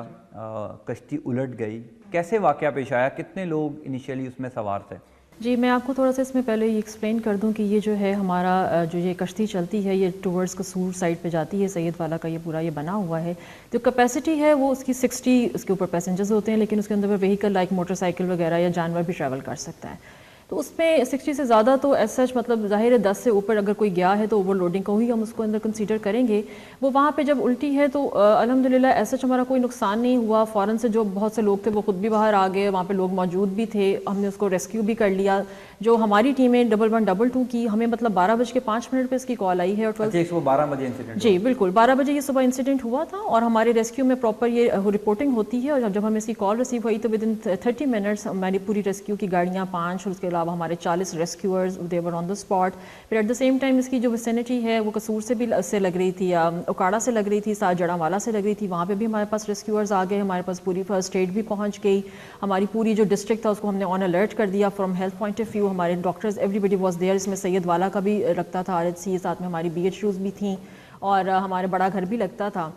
Speaker 1: कश्ती उलट गई, कैसे वाक़या पेश आया, कितने लोग इनिशियली उसमें सवार थे?
Speaker 10: जी, मैं आपको थोड़ा सा इसमें पहले ये एक्सप्लेन कर दूं कि ये जो है हमारा जो ये कश्ती चलती है ये टूवर्ड्स कसूर साइड पे जाती है, सैयद वाला का ये पूरा ये बना हुआ है। तो कैपेसिटी है वो उसकी 60 उसके ऊपर पैसेंजर्स होते हैं, लेकिन उसके अंदर व्हीकल लाइक मोटरसाइकिल वगैरह या जानवर भी ट्रैवल कर सकता है। तो उसमें 60 से ज़्यादा तो एज सच मतलब ज़ाहिर है 10 से ऊपर अगर कोई गया है तो ओवरलोडिंग को ही हम उसको अंदर कंसीडर करेंगे। वो वहाँ पे जब उल्टी है तो अल्हम्दुलिल्लाह एज सच हमारा कोई नुकसान नहीं हुआ। फ़ौरन से जो बहुत से लोग थे वो खुद भी बाहर आ गए, वहाँ पे लोग मौजूद भी थे, हमने उसको रेस्क्यू भी कर लिया। जो हमारी टीमें 1122 की हमें मतलब 12:05 पे इसकी कॉल आई है और
Speaker 1: 12 बजे इंसिडेंट?
Speaker 10: जी बिल्कुल, 12 बजे ये सुबह इंसिडेंट हुआ था और हमारे रेस्क्यू में प्रॉपर ये रिपोर्टिंग होती है। और जब हमें इसकी कॉल रिसीव हुई तो विद इन 30 मिनट्स हमारी पूरी रेस्क्यू की गाड़ियाँ 5 और उसके अलावा हमारे 40 rescuers they were on the spot. फिर एट द सेम टाइम इसकी जो विसिनिटी है वो कसूर से भी से लग रही थी, उकाड़ा से लग रही थी, साथ जड़ावाला से लग रही थी, वहाँ पे भी हमारे पास रेस्क्यूअर्स आ गए, हमारे पास पूरी फर्स्ट एड भी पहुँच गई। हमारी पूरी जो डिस्ट्रिक्ट था उसको हमने ऑन अलर्ट कर दिया from health point of view. हमारे डॉक्टर्स एवरीबडी वाज देयर, इसमें सैयद वाला का भी लगता था RHC, साथ में हमारी BHUs भी थी और हमारे बड़ा घर भी लगता था।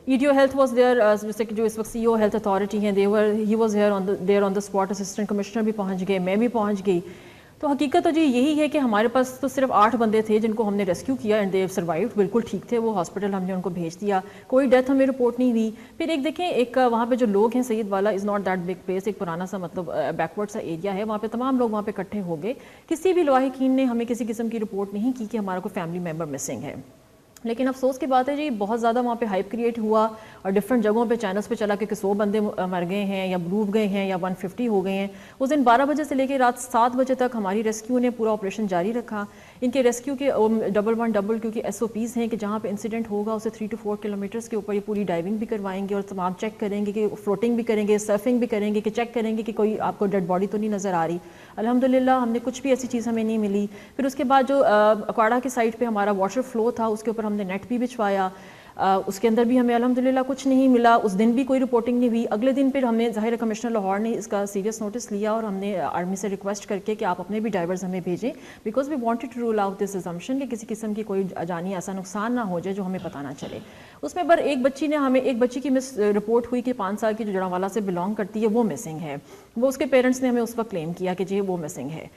Speaker 10: EDO हेल्थ वाज देयर, जैसे कि जो इस वक्त CEO हेल्थ अथॉरिटी हैं he was there on the spot, assistant commissioner भी पहुंच गए, मैं भी पहुंच गई। तो हकीकत तो जी यही है कि हमारे पास तो सिर्फ 8 बंदे थे जिनको हमने रेस्क्यू किया एंड दे सर्वाइव्ड, बिल्कुल ठीक थे वो, हॉस्पिटल हमने उनको भेज दिया, कोई डेथ हमें रिपोर्ट नहीं हुई। फिर एक देखें एक वहाँ पे जो लोग हैं, सैयद वाला is not that big place, एक पुराना सा मतलब बैकवर्ड सा एरिया है, वहाँ पे तमाम लोग वहाँ पे इकट्ठे हो गए। किसी भी लाहिकीन ने हमें किसी किस्म की रिपोर्ट नहीं की कि हमारा कोई फैमिली मेम्बर मिसिंग है। लेकिन अफसोस की बात है जी बहुत ज़्यादा वहाँ पे हाइप क्रिएट हुआ और डिफरेंट जगहों पे चैनल्स पे चला कि 100 बंदे मर गए हैं या डूब गए हैं या 150 हो गए हैं। उस दिन 12 बजे से लेकर रात 7 बजे तक हमारी रेस्क्यू ने पूरा ऑपरेशन जारी रखा। इनके रेस्क्यू के 1112 क्योंकि SOPs हैं कि जहाँ पे इंसिडेंट होगा उसे 3 to 4 किलोमीटर्स के ऊपर ये पूरी डाइविंग भी करवाएंगे और तमाम चेक करेंगे कि फ्लोटिंग भी करेंगे, सर्फिंग भी करेंगे, कि चेक करेंगे कि कोई आपको डेड बॉडी तो नहीं नज़र आ रही। अल्हम्दुलिल्लाह हमने कुछ भी ऐसी चीज़ हमें नहीं मिली। फिर उसके बाद जो अकाड़ा के साइड पे हमारा वाटर फ्लो था उसके ऊपर हमने नेट भी बिछवाया, उसके अंदर भी हमें अल्हम्दुलिल्लाह कुछ नहीं मिला। उस दिन भी कोई रिपोर्टिंग नहीं हुई। अगले दिन फिर हमने ज़ाहिर कमिश्नर लाहौर ने इसका सीरियस नोटिस लिया और हमने आर्मी से रिक्वेस्ट करके कि आप अपने भी डाइवर्स हमें भेजें, because we wanted to rule out this assumption कि किसी किस्म की कोई जानी ऐसा नुकसान ना हो जाए जो हमें पता ना चले। उसमें पर एक बच्ची की मिस रिपोर्ट हुई कि 5 साल की जो जड़ावाला से बिलोंग करती है वो मिसिंग है। वो उसके पेरेंट्स ने हमें उस वक्त क्लेम किया कि जी वो मिसिंग है।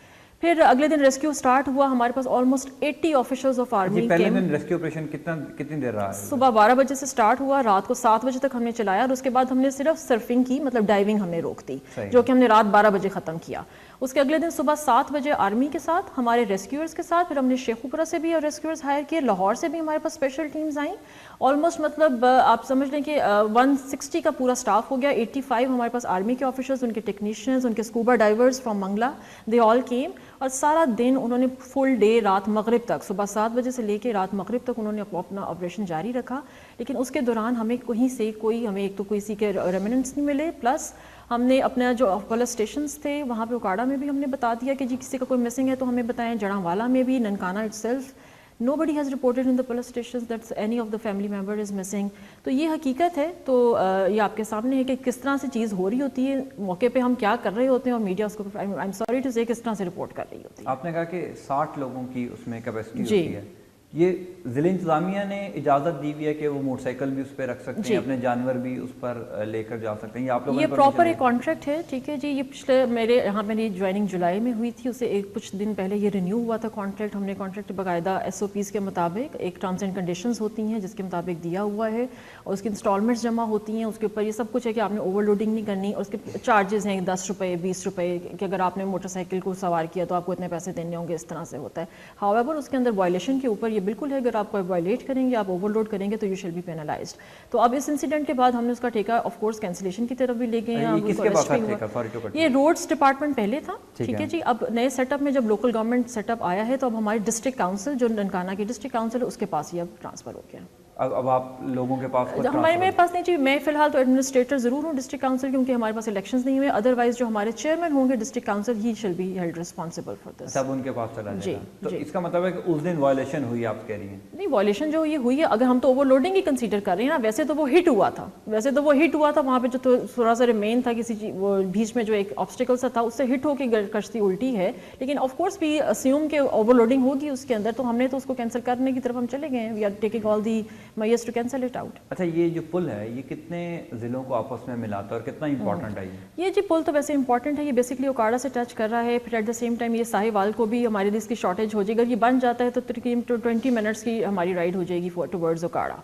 Speaker 10: फिर अगले दिन रेस्क्यू स्टार्ट हुआ, हमारे पास ऑलमोस्ट 80 ऑफिसर्स ऑफ आर्मी के।
Speaker 1: पहले दिन रेस्क्यू ऑपरेशन कितनी देर रहा है?
Speaker 10: सुबह 12 बजे से स्टार्ट हुआ, रात को 7 बजे तक हमने चलाया और उसके बाद हमने सिर्फ सर्फिंग की, मतलब डाइविंग हमने रोक दी, जो कि हमने रात 12 बजे ख़त्म किया। उसके अगले दिन सुबह 7 बजे आर्मी के साथ, हमारे रेस्क्यूअर्स के साथ, फिर हमने शेखुपुरा से भी और रेस्क्यूअर्स हायर किए, लाहौर से भी हमारे पास स्पेशल टीम्स आई। ऑलमोस्ट मतलब आप समझ लें कि 160 का पूरा स्टाफ हो गया। 85 हमारे पास आर्मी के ऑफिसर्स, उनके टेक्नीशियंस, उनके scuba divers from Mangla, they all came और सारा दिन उन्होंने फुल डे रात मगरिब तक, सुबह 7 बजे से लेकर रात मगरिब तक उन्होंने अपना ऑपरेशन जारी रखा। लेकिन उसके दौरान हमें कहीं से हमें एक तो किसी के रेमिनेंट्स नहीं मिले, प्लस हमने अपना जो पुलिस स्टेशंस थे वहाँ पे उकाड़ा में भी हमने बता दिया कि जी किसी का कोई मिसिंग है तो हमें बताएं, जड़ावाला में भी, Nankana itself Nobody has reported in the police stations that any of the family member is missing. تو یہ حقیقت ہے, تو یہ آپ کے سامنے ہے کہ کس طرح سے چیز ہو رہی ہوتی ہے, موقع پہ ہم کیا کر رہے ہوتے ہیں اور میڈیا اس کو I'm sorry to say کس طرح سے رپورٹ کر رہی ہوتی ہے.
Speaker 1: آپ نے کہا کہ 60 لوگوں کی اس میں کیپیسٹی ہوتی ہے. یہ ضلع انتظامیہ نے اجازت دی ہوئی ہے کہ وہ موٹر سائیکل بھی اس پہ رکھ سکتے ہیں, اپنے جانور بھی اس پر لے کر جا سکتے ہیں, یہ آپ لوگوں نے
Speaker 10: یہ پراپر ایک کانٹریکٹ ہے, ٹھیک ہے جی. یہ پچھلے میری جوائننگ جولائی میں ہوئی تھی, اسے کچھ دن پہلے یہ رینیو ہوا تھا کانٹریکٹ. ہم نے کانٹریکٹ باقاعدہ SOPs کے مطابق ایک ٹرمز اینڈ کنڈیشنز ہوتی ہیں جس کے مطابق دیا ہوا ہے, اور اس کی انسٹالمنٹس جمع ہوتی ہیں, اس کے اوپر یہ سب کچھ ہے کہ آپ نے اوور لوڈنگ نہیں کرنی, اور اس کے چارجز ہیں 10 روپے 20 روپے کہ اگر آپ نے موٹر سائیکل کو سوار کیا تو آپ کو اتنے پیسے دینے ہوں گے, اس طرح سے ہوتا ہے. ہاؤیور اس کے اندر وائلیشن کے اوپر یہ بالکل ہے, اگر آپ وائلیٹ کریں گے, آپ اوور لوڈ کریں گے تو یو شل بی پینلائزڈ. تو اب اس انسیڈنٹ کے بعد ہم نے اس کا ٹھیکہ آف کورس کینسلیشن کی طرف بھی لے گئے ہیں. یہ روڈز ڈپارٹمنٹ پہلے تھا, ٹھیک ہے جی. اب نئے سیٹ اپ میں جب لوکل گورنمنٹ سیٹ اپ آیا ہے تو اب ہماری ڈسٹرکٹ کاؤنسل جو ننکانہ کی ڈسٹرکٹ کاؤنسل ہے اس کے پاس یہ اب ٹرانسفر ہو گیا.
Speaker 1: اب آپ لوگوں کے پاس
Speaker 10: میرے پاس نہیں چاہیے, میں فی الحال تو ایڈمنسٹریٹر ضرور ہوں ڈسٹرکٹ کاؤنسل, کیونکہ ہمارے پاس الیکشنز نہیں ہوئے. ادروائز جو ہمارے چیئرمین ہوں گے ڈسٹرکٹ کاؤنسل ہی shall be held responsible for this.
Speaker 1: سب ان کے پاس چلا جائے گا. تو اس کا مطلب ہے کہ اس دن وائلیشن ہوئی, آپ کہہ رہی ہیں؟
Speaker 10: نہیں, وائلیشن جو یہ ہوئی ہے, اگر ہم تو اوور لوڈنگ ہی کنسیڈر کر رہے ہیں نا, ویسے تو وہ ہٹ ہوا تھا, وہاں پہ جو تھوڑا سا ریمین تھا کسی وہ بیچ میں جو ایک آبسٹیکل سا تھا, اس سے ہٹ ہو کے کشتی الٹی ہے. لیکن آف کورس بھی اسیوم کہ اوور لوڈنگ ہوگی اس کے اندر, تو ہم نے تو اس کو کینسل کرنے کی طرف ہم چلے گئے ہیں. We are taking all the measures to cancel it out.
Speaker 1: اچھا, یہ جو پل ہے یہ کتنے ضلعوں کو آپس میں ملاتا ہے اور کتنا امپورٹنٹ ہے
Speaker 10: یہ جی پل؟ تو ویسے امپورٹنٹ ہے, یہ بیسکلی اوکاڑا سے ٹچ کر رہا ہے. پھر ایٹ دا سیم ٹائم یہ ساہیوال کو بھی ہمارے لیے اس کی شارٹیج ہو جائے گی. اگر یہ بن جاتا ہے تو تقریباً 20 منٹس کی ہماری رائڈ ہو جائے گی ٹوورڈز اوکاڑا,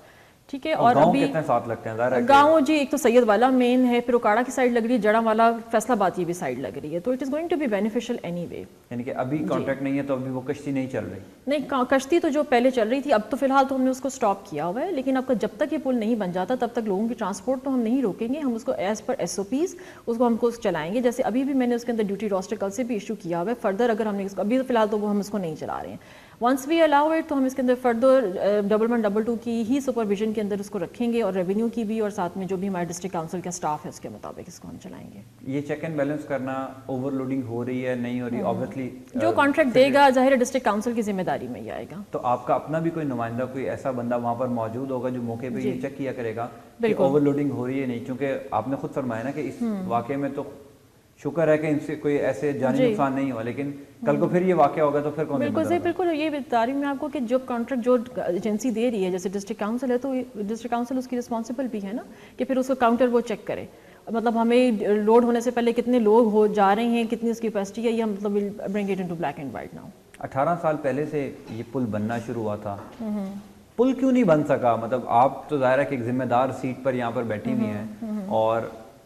Speaker 10: ٹھیک ہے. اور ابھی
Speaker 1: کتنے ساتھ لگتے ہیں؟ ظاہر ہے
Speaker 10: گاؤں جی ایک تو سید والا مین ہے, پھر اوکاڑا کی سائڈ لگ رہی ہے, جڑا والا فیصل آباد کی بھی سائڈ لگ رہی ہے, تو it is going to be beneficial anyway.
Speaker 1: یعنی کہ ابھی کانٹریکٹ نہیں ہے تو ابھی وہ کشتی نہیں چل رہی؟
Speaker 10: نہیں, کشتی تو جو پہلے چل رہی تھی, اب تو فی الحال تو ہم نے اس کو اسٹاپ کیا ہوا ہے. لیکن اب جب تک یہ پل نہیں بن جاتا تب تک لوگوں کی ٹرانسپورٹ تو ہم نہیں روکیں گے. ہم اس کو ایز پر SOPs اس کو ہم کو چلائیں گے. جیسے ابھی بھی میں نے اس کے اندر ڈیوٹی روسٹر کل سے بھی ایشو کیا ہوا ہے. فردر اگر ہم نے ابھی فی الحال تو وہ ہم اس کو نہیں چلا رہے ہیں. ونس وی الاؤ اٹ تو ہم اس کے اندر فردر 112 کی ہی سپرویژن کے اندر اس کو رکھیں گے, اور ریونیو کی بھی, اور ساتھ میں جو بھی ہمارے ڈسٹرکٹ کاؤنسل کا اسٹاف ہے اس کے مطابق اس کو ہم چلائیں گے.
Speaker 1: یہ چیک اینڈ بیلنس کرنا, اوور لوڈنگ ہو رہی ہے نہیں ہو رہی, obviously
Speaker 10: جو کانٹریکٹ دے گا ظاہر ڈسٹرکٹ کاؤنسل کی ذمہ داری میں ہی آئے گا.
Speaker 1: تو آپ کا اپنا بھی کوئی نمائندہ, کوئی ایسا بندہ وہاں پر موجود ہوگا جو موقع پہ یہ چیک کیا کرے گا کہ اوور لوڈنگ ہو رہی ہے نہیں؟ چونکہ آپ نے خود فرمایا نا کہ اس واقعے میں تو شکر ہے کہ ان سے کوئی ایسے جانی نقصان نہیں ہوا, لیکن کل کو پھر یہ واقعہ ہوگا تو پھر کون؟
Speaker 10: بالکل صحیح, بالکل. یہ بتا رہی ہوں میں آپ کو کہ جو کانٹریکٹ جو ایجنسی دے رہی ہے جیسے ڈسٹرکٹ کاؤنسل ہے, تو ڈسٹرکٹ کاؤنسل اس کی رسپانسبل بھی ہے نا کہ پھر اس کو کاؤنٹر وہ چیک کرے. مطلب ہمیں لوڈ ہونے سے پہلے کتنے لوگ ہو جا رہے ہیں, کتنی اس کی کیپیسٹی ہے, یہ مطلب bring it into black and white now.
Speaker 1: 18 سال پہلے سے یہ پل بننا شروع ہوا تھا, پل کیوں نہیں بن سکا؟ مطلب آپ تو ظاہر ہے کہ ایک ذمہ دار سیٹ پر یہاں پر بیٹھی ہوئی ہیں, اور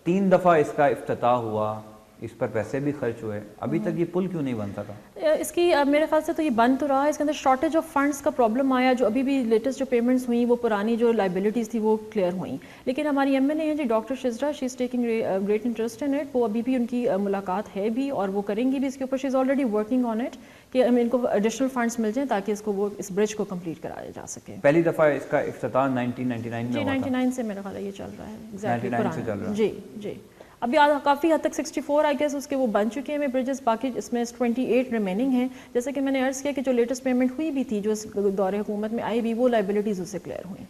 Speaker 1: 3 دفعہ اس کا افتتاح ہوا, اس پر پیسے بھی خرچ ہوئے, ابھی تک یہ پل کیوں نہیں بن سکا؟
Speaker 10: اس کی میرے خیال سے تو یہ بن تو رہا ہے, اس کے اندر شارٹیج آف فنڈس کا پرابلم آیا. جو ابھی بھی لیٹسٹ جو پیمنٹس ہوئیں وہ پرانی جو لائبلٹیز تھی وہ کلیئر ہوئیں. لیکن ہماری MLA ہیں جی doctor Shazra, she is taking great interest in it. وہ ابھی بھی ان کی ملاقات ہے بھی, اور وہ کریں گی بھی اس کے اوپر. She is already working on it کہ ان کو ایڈیشنل فنڈس مل جائیں تاکہ اس کو وہ اس برج کو کمپلیٹ کرایا جا سکے.
Speaker 1: پہلی دفعہ اس کا افتتاح 1999 میں ہوا تھا.
Speaker 10: 99 سے میرا خیال ہے یہ چل رہا ہے,
Speaker 1: 99 سے چل رہا ہے.
Speaker 10: جی جی. ابھی کافی حد تک 64 آئی گیس اس کے وہ بن چکے ہیں برجز, باقی اس میں 28 ریمیننگ ہیں. جیسے کہ میں نے عرض کیا کہ جو لیٹسٹ پیمنٹ ہوئی بھی تھی جو اس دور حکومت میں آئی بھی, وہ لائبلٹیز اس سے کلیئر ہوئیں.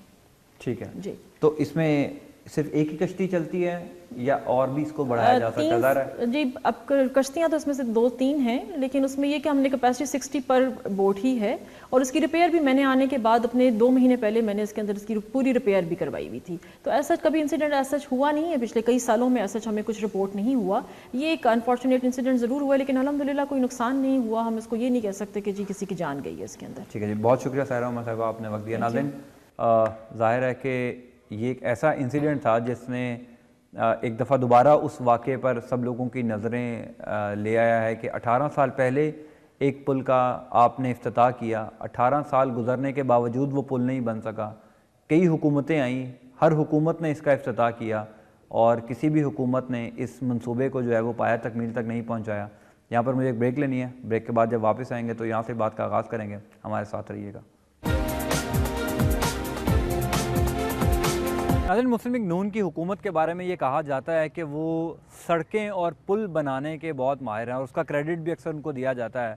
Speaker 1: ٹھیک ہے
Speaker 10: جی.
Speaker 1: تو اس میں صرف ایک ہی کشتی چلتی ہے یا اور بھی اس کو بڑھایا جا سکتا ہے؟
Speaker 10: جی اب کشتیاں تو اس میں سے 2-3 ہیں, لیکن اس میں یہ کہ ہم نے کیپیسٹی 60 پر بوٹ ہی ہے, اور اس کی ریپیئر بھی میں نے آنے کے بعد اپنے 2 مہینے پہلے میں نے اس کے اندر اس کی پوری ریپیئر بھی کروائی ہوئی تھی. تو ایسا کبھی انسیڈنٹ ایسا ہوا نہیں ہے پچھلے کئی سالوں میں, ایسا ہمیں کچھ رپورٹ نہیں ہوا. یہ ایک انفارچونیٹ انسیڈنٹ ضرور ہوا ہے, لیکن الحمدللہ کوئی نقصان نہیں ہوا. ہم اس کو یہ نہیں کہہ سکتے کہ جی کسی کی جان گئی ہے اس کے اندر.
Speaker 1: ٹھیک ہے جی, بہت شکریہ سائرہ عمر صاحبہ, آپ نے وقت دیا. ناظرین, ظاہر ہے کہ یہ ایک ایسا انسیڈنٹ تھا جس نے ایک دفعہ دوبارہ اس واقعے پر سب لوگوں کی نظریں لے آیا ہے کہ 18 سال پہلے ایک پل کا آپ نے افتتاح کیا, 18 سال گزرنے کے باوجود وہ پل نہیں بن سکا. کئی حکومتیں آئیں, ہر حکومت نے اس کا افتتاح کیا, اور کسی بھی حکومت نے اس منصوبے کو جو ہے وہ پایا تکمیل تک نہیں پہنچایا. یہاں پر مجھے ایک بریک لینی ہے, بریک کے بعد جب واپس آئیں گے تو یہاں سے بات کا آغاز کریں گے. ہمارے ساتھ رہیے گا. ناظرین, مسلم لیگ نون کی حکومت کے بارے میں یہ کہا جاتا ہے کہ وہ سڑکیں اور پل بنانے کے بہت ماہر ہیں, اور اس کا کریڈٹ بھی اکثر ان کو دیا جاتا ہے.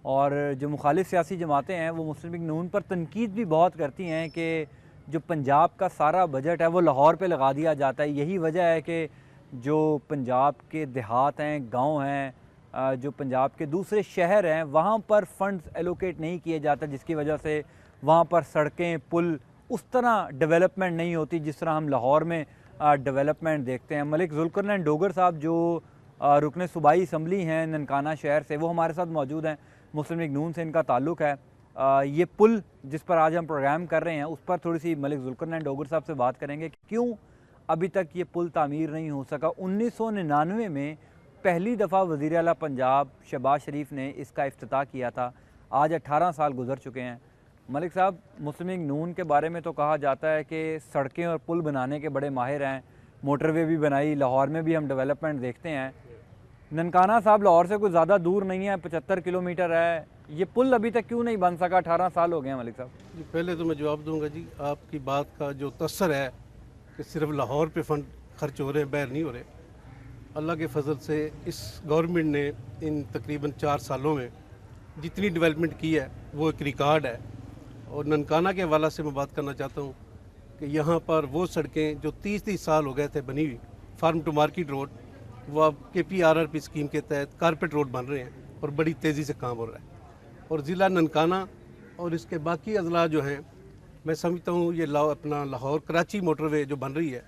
Speaker 1: اور جو مخالف سیاسی جماعتیں ہیں وہ مسلم لیگ نون پر تنقید بھی بہت کرتی ہیں کہ جو پنجاب کا سارا بجٹ ہے وہ لاہور پہ لگا دیا جاتا ہے. یہی وجہ ہے کہ جو پنجاب کے دیہات ہیں, گاؤں ہیں, جو پنجاب کے دوسرے شہر ہیں, وہاں پر فنڈز ایلوکیٹ نہیں کیے جاتے, جس کی وجہ سے وہاں پر سڑکیں, پل اس طرح ڈیولپمنٹ نہیں ہوتی جس طرح ہم لاہور میں ڈیولپمنٹ دیکھتے ہیں. ملک ذوالقرنین ڈوگر صاحب جو رکن صوبائی اسمبلی ہیں ننکانہ شہر سے, وہ ہمارے ساتھ موجود ہیں. مسلم لیگ نون سے ان کا تعلق ہے. یہ پل جس پر آج ہم پروگرام کر رہے ہیں اس پر تھوڑی سی ملک ذوالقرنین ڈوگر صاحب سے بات کریں گے کہ کیوں ابھی تک یہ پل تعمیر نہیں ہو سکا. 1999 میں پہلی دفعہ وزیر اعلیٰ پنجاب شہباز شریف نے اس کا افتتاح کیا تھا. آج 18 سال گزر چکے ہیں. ملک صاحب, مسلم لیگ نون کے بارے میں تو کہا جاتا ہے کہ سڑکیں اور پل بنانے کے بڑے ماہر ہیں, موٹر وے بھی بنائی, لاہور میں بھی ہم ڈیولپمنٹ دیکھتے ہیں. ننکانہ صاحب لاہور سے کوئی زیادہ دور نہیں ہے, 75 کلومیٹر ہے. یہ پل ابھی تک کیوں نہیں بن سکا؟ 18 سال ہو گئے ہیں ملک صاحب.
Speaker 11: جی پہلے تو میں جواب دوں گا جی. آپ کی بات کا جو تاثر ہے کہ صرف لاہور پہ فنڈ خرچ ہو رہے ہیں, باہر نہیں ہو رہے. اللہ کے فضل سے اس گورنمنٹ نے ان تقریباً 4 سالوں میں جتنی ڈیولپمنٹ کی ہے وہ ایک ریکارڈ ہے. اور ننکانہ کے حوالے سے میں بات کرنا چاہتا ہوں کہ یہاں پر وہ سڑکیں جو 30 سال ہو گئے تھے بنی ہوئی, فارم ٹو مارکیٹ روڈ, وہ اب KPRRP اسکیم کے تحت کارپیٹ روڈ بن رہے ہیں اور بڑی تیزی سے کام ہو رہا ہے. اور ضلع ننکانہ اور اس کے باقی اضلاع جو ہیں, میں سمجھتا ہوں یہ اپنا لاہور کراچی موٹر وے جو بن رہی ہے,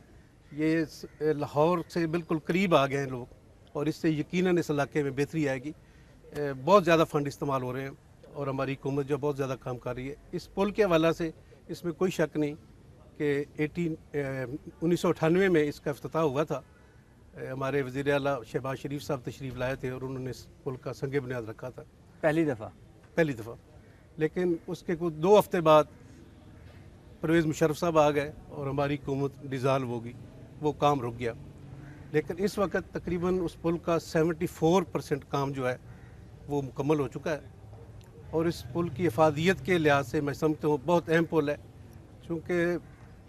Speaker 11: یہ لاہور سے بالکل قریب آ گئے ہیں لوگ, اور اس سے یقیناً اس علاقے میں بہتری آئے گی. بہت زیادہ فنڈ استعمال ہو رہے ہیں اور ہماری حکومت جو بہت زیادہ کام کر رہی ہے. اس پل کے حوالے سے اس میں کوئی شک نہیں کہ 1998 میں اس کا افتتاح ہوا تھا. ہمارے وزیر اعلیٰ شہباز شریف صاحب تشریف لائے تھے اور انہوں نے اس پل کا سنگ بنیاد رکھا تھا پہلی دفعہ. لیکن اس کے کچھ 2 ہفتے بعد پرویز مشرف صاحب آ گئے اور ہماری حکومت ڈیزالو ہو گئی, وہ کام رک گیا. لیکن اس وقت تقریباً اس پل کا 74% کام جو ہے وہ مکمل ہو چکا ہے. اور اس پل کی افادیت کے لحاظ سے میں سمجھتا ہوں بہت اہم پل ہے, چونکہ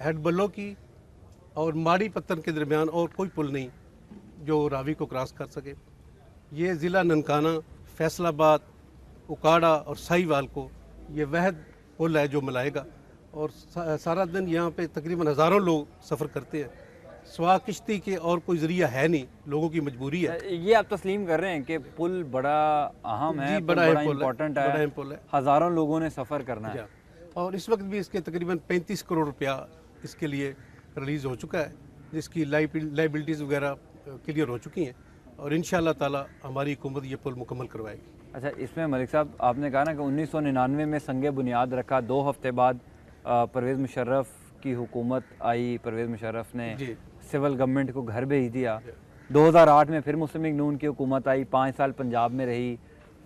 Speaker 11: ہیڈ بلوں کی اور ماڑی پتن کے درمیان اور کوئی پل نہیں جو راوی کو کراس کر سکے. یہ ضلع ننکانہ, فیصل آباد, اکاڑا اور سائی وال کو یہ واحد پل ہے جو ملائے گا. اور سارا دن یہاں پہ تقریباً ہزاروں لوگ سفر کرتے ہیں. سوا کشتی کے اور کوئی ذریعہ ہے نہیں, لوگوں کی مجبوری ہے.
Speaker 1: یہ آپ تسلیم کر رہے ہیں کہ پل بڑا اہم ہے,
Speaker 11: بڑا
Speaker 1: امپورٹنٹ ہے, ہزاروں لوگوں نے سفر کرنا ہے.
Speaker 11: اور اس وقت بھی اس کے تقریباً 35 کروڑ روپیہ اس کے لیے ریلیز ہو چکا ہے, جس کی لائبلٹیز وغیرہ کلیئر ہو چکی ہیں, اور انشاءاللہ تعالی ہماری حکومت یہ پل مکمل کروائے گی.
Speaker 1: اچھا, اس میں ملک صاحب آپ نے کہا نا کہ 1999 میں سنگ بنیاد رکھا, 2 ہفتے بعد پرویز مشرف کی حکومت آئی, پرویز مشرف نے سول گورنمنٹ کو گھر بھیج دیا. 2008 میں پھر مسلم لیگ نون کی حکومت آئی, 5 سال پنجاب میں رہی.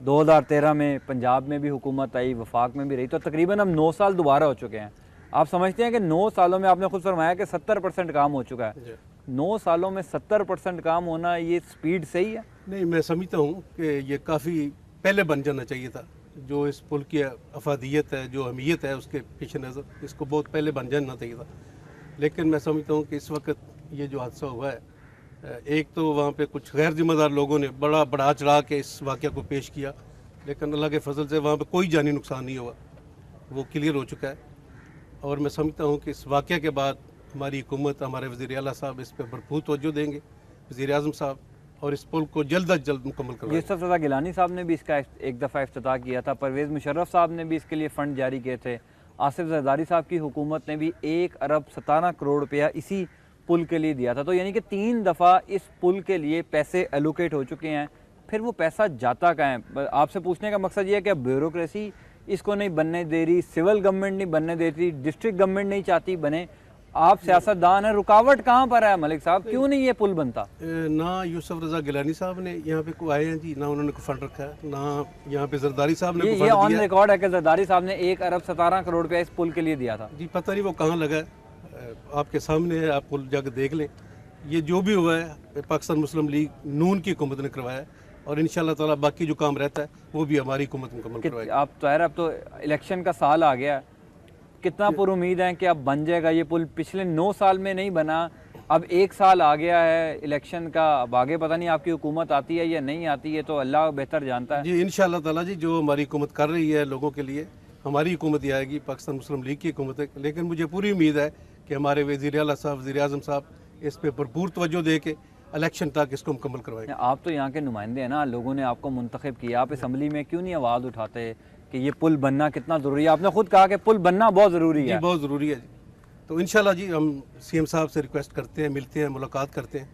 Speaker 1: 2013 میں پنجاب میں بھی حکومت آئی, وفاق میں بھی رہی, تو تقریباً اب 9 سال دوبارہ ہو چکے ہیں. آپ سمجھتے ہیں کہ 9 سالوں میں, آپ نے خود فرمایا کہ 70% کام ہو چکا ہے, 9 سالوں میں 70% کام ہونا یہ سپیڈ صحیح ہے؟
Speaker 11: نہیں, میں سمجھتا ہوں کہ یہ کافی پہلے بن جانا چاہیے تھا. جو اس پل کی افادیت ہے, جو اہمیت ہے, اس کے پیش نظر اس کو بہت پہلے بن جانا چاہیے تھا. لیکن میں سمجھتا ہوں کہ اس وقت یہ جو حادثہ ہوا ہے, ایک تو وہاں پہ کچھ غیر ذمہ دار لوگوں نے بڑا بڑھا چڑھا کے اس واقعہ کو پیش کیا, لیکن اللہ کے فضل سے وہاں پہ کوئی جانی نقصان نہیں ہوا, وہ کلیئر ہو چکا ہے. اور میں سمجھتا ہوں کہ اس واقعہ کے بعد ہماری حکومت, ہمارے وزیر اعلیٰ صاحب اس پہ بھرپور توجہ دیں گے, وزیر اعظم صاحب, اور اس پل کو جلد از جلد مکمل کروائیں.
Speaker 1: یوسف رضا گیلانی صاحب نے بھی اس کا ایک دفعہ افتتاح کیا تھا, پرویز مشرف صاحب نے بھی اس کے لیے فنڈ جاری کیے تھے, آصف زرداری صاحب کی حکومت نے بھی 1 ارب 17 کروڑ روپیہ اسی پل کے لیے دیا تھا. تو یعنی کہ 3 دفعہ اس پل کے لیے پیسے ایلوکیٹ ہو چکے ہیں. پھر وہ پیسہ جاتا کہاں ہے؟ آپ سے پوچھنے کا مقصد یہ ہے کہ بیوروکریسی اس کو نہیں بننے دے رہی, سول گورنمنٹ نہیں بننے دیتی, ڈسٹرکٹ گورنمنٹ نہیں چاہتی بنے, آپ سیاستدان ہیں, رکاوٹ کہاں پر ہے ملک صاحب؟ کیوں نہیں یہ پل بنتا؟
Speaker 11: نہ یوسف رضا گیلانی صاحب نے یہاں پہ کوئی آئے ہیں جی, نہ انہوں نے کوئی فنڈ رکھا ہے, نہ یہاں پہ زرداری صاحب نے کوئی فنڈ دیا.
Speaker 1: یہ آن ریکارڈ ہے کہ زرداری صاحب نے 1 ارب 17 کروڑ روپیہ اس پل کے لیے دیا تھا.
Speaker 11: جی پتہ نہیں وہ کہاں لگا ہے, آپ کے سامنے ہے, آپ پل جا کے دیکھ لیں. یہ جو بھی ہوا ہے پاکستان مسلم لیگ نون کی حکومت نے کروایا ہے, اور انشاءاللہ تعالی باقی جو کام رہتا ہے وہ بھی ہماری حکومت مکمل کروائے گی.
Speaker 1: آپ ظاہر اب تو الیکشن کا سال آ گیا, کتنا پر امید ہے کہ اب بن جائے گا یہ پل؟ پچھلے 9 سال میں نہیں بنا, اب 1 سال آ گیا ہے الیکشن کا، اب آگے پتہ نہیں آپ کی حکومت آتی ہے یا نہیں آتی ہے، تو اللہ بہتر جانتا ہے.
Speaker 11: جی انشاءاللہ تعالیٰ جی، جو ہماری حکومت کر رہی ہے لوگوں کے لیے، ہماری حکومت ہی آئے گی، پاکستان مسلم لیگ کی حکومت ہے. لیکن مجھے پوری امید ہے کہ ہمارے وزیر اعلیٰ صاحب، وزیر اعظم صاحب اس پہ بھرپور توجہ دے کے الیکشن تک اس کو مکمل کروائیں گے.
Speaker 1: آپ تو یہاں کے نمائندے ہیں نا، لوگوں نے آپ کو منتخب کیا، آپ اسمبلی میں کیوں نہیں آواز اٹھاتے کہ یہ پل بننا کتنا ضروری ہے؟ آپ نے خود کہا کہ پل بننا بہت ضروری ہے.
Speaker 11: جی بہت ضروری ہے جی. تو انشاءاللہ جی ہم سی ایم صاحب سے ریکویسٹ کرتے ہیں، ملتے ہیں، ملاقات کرتے ہیں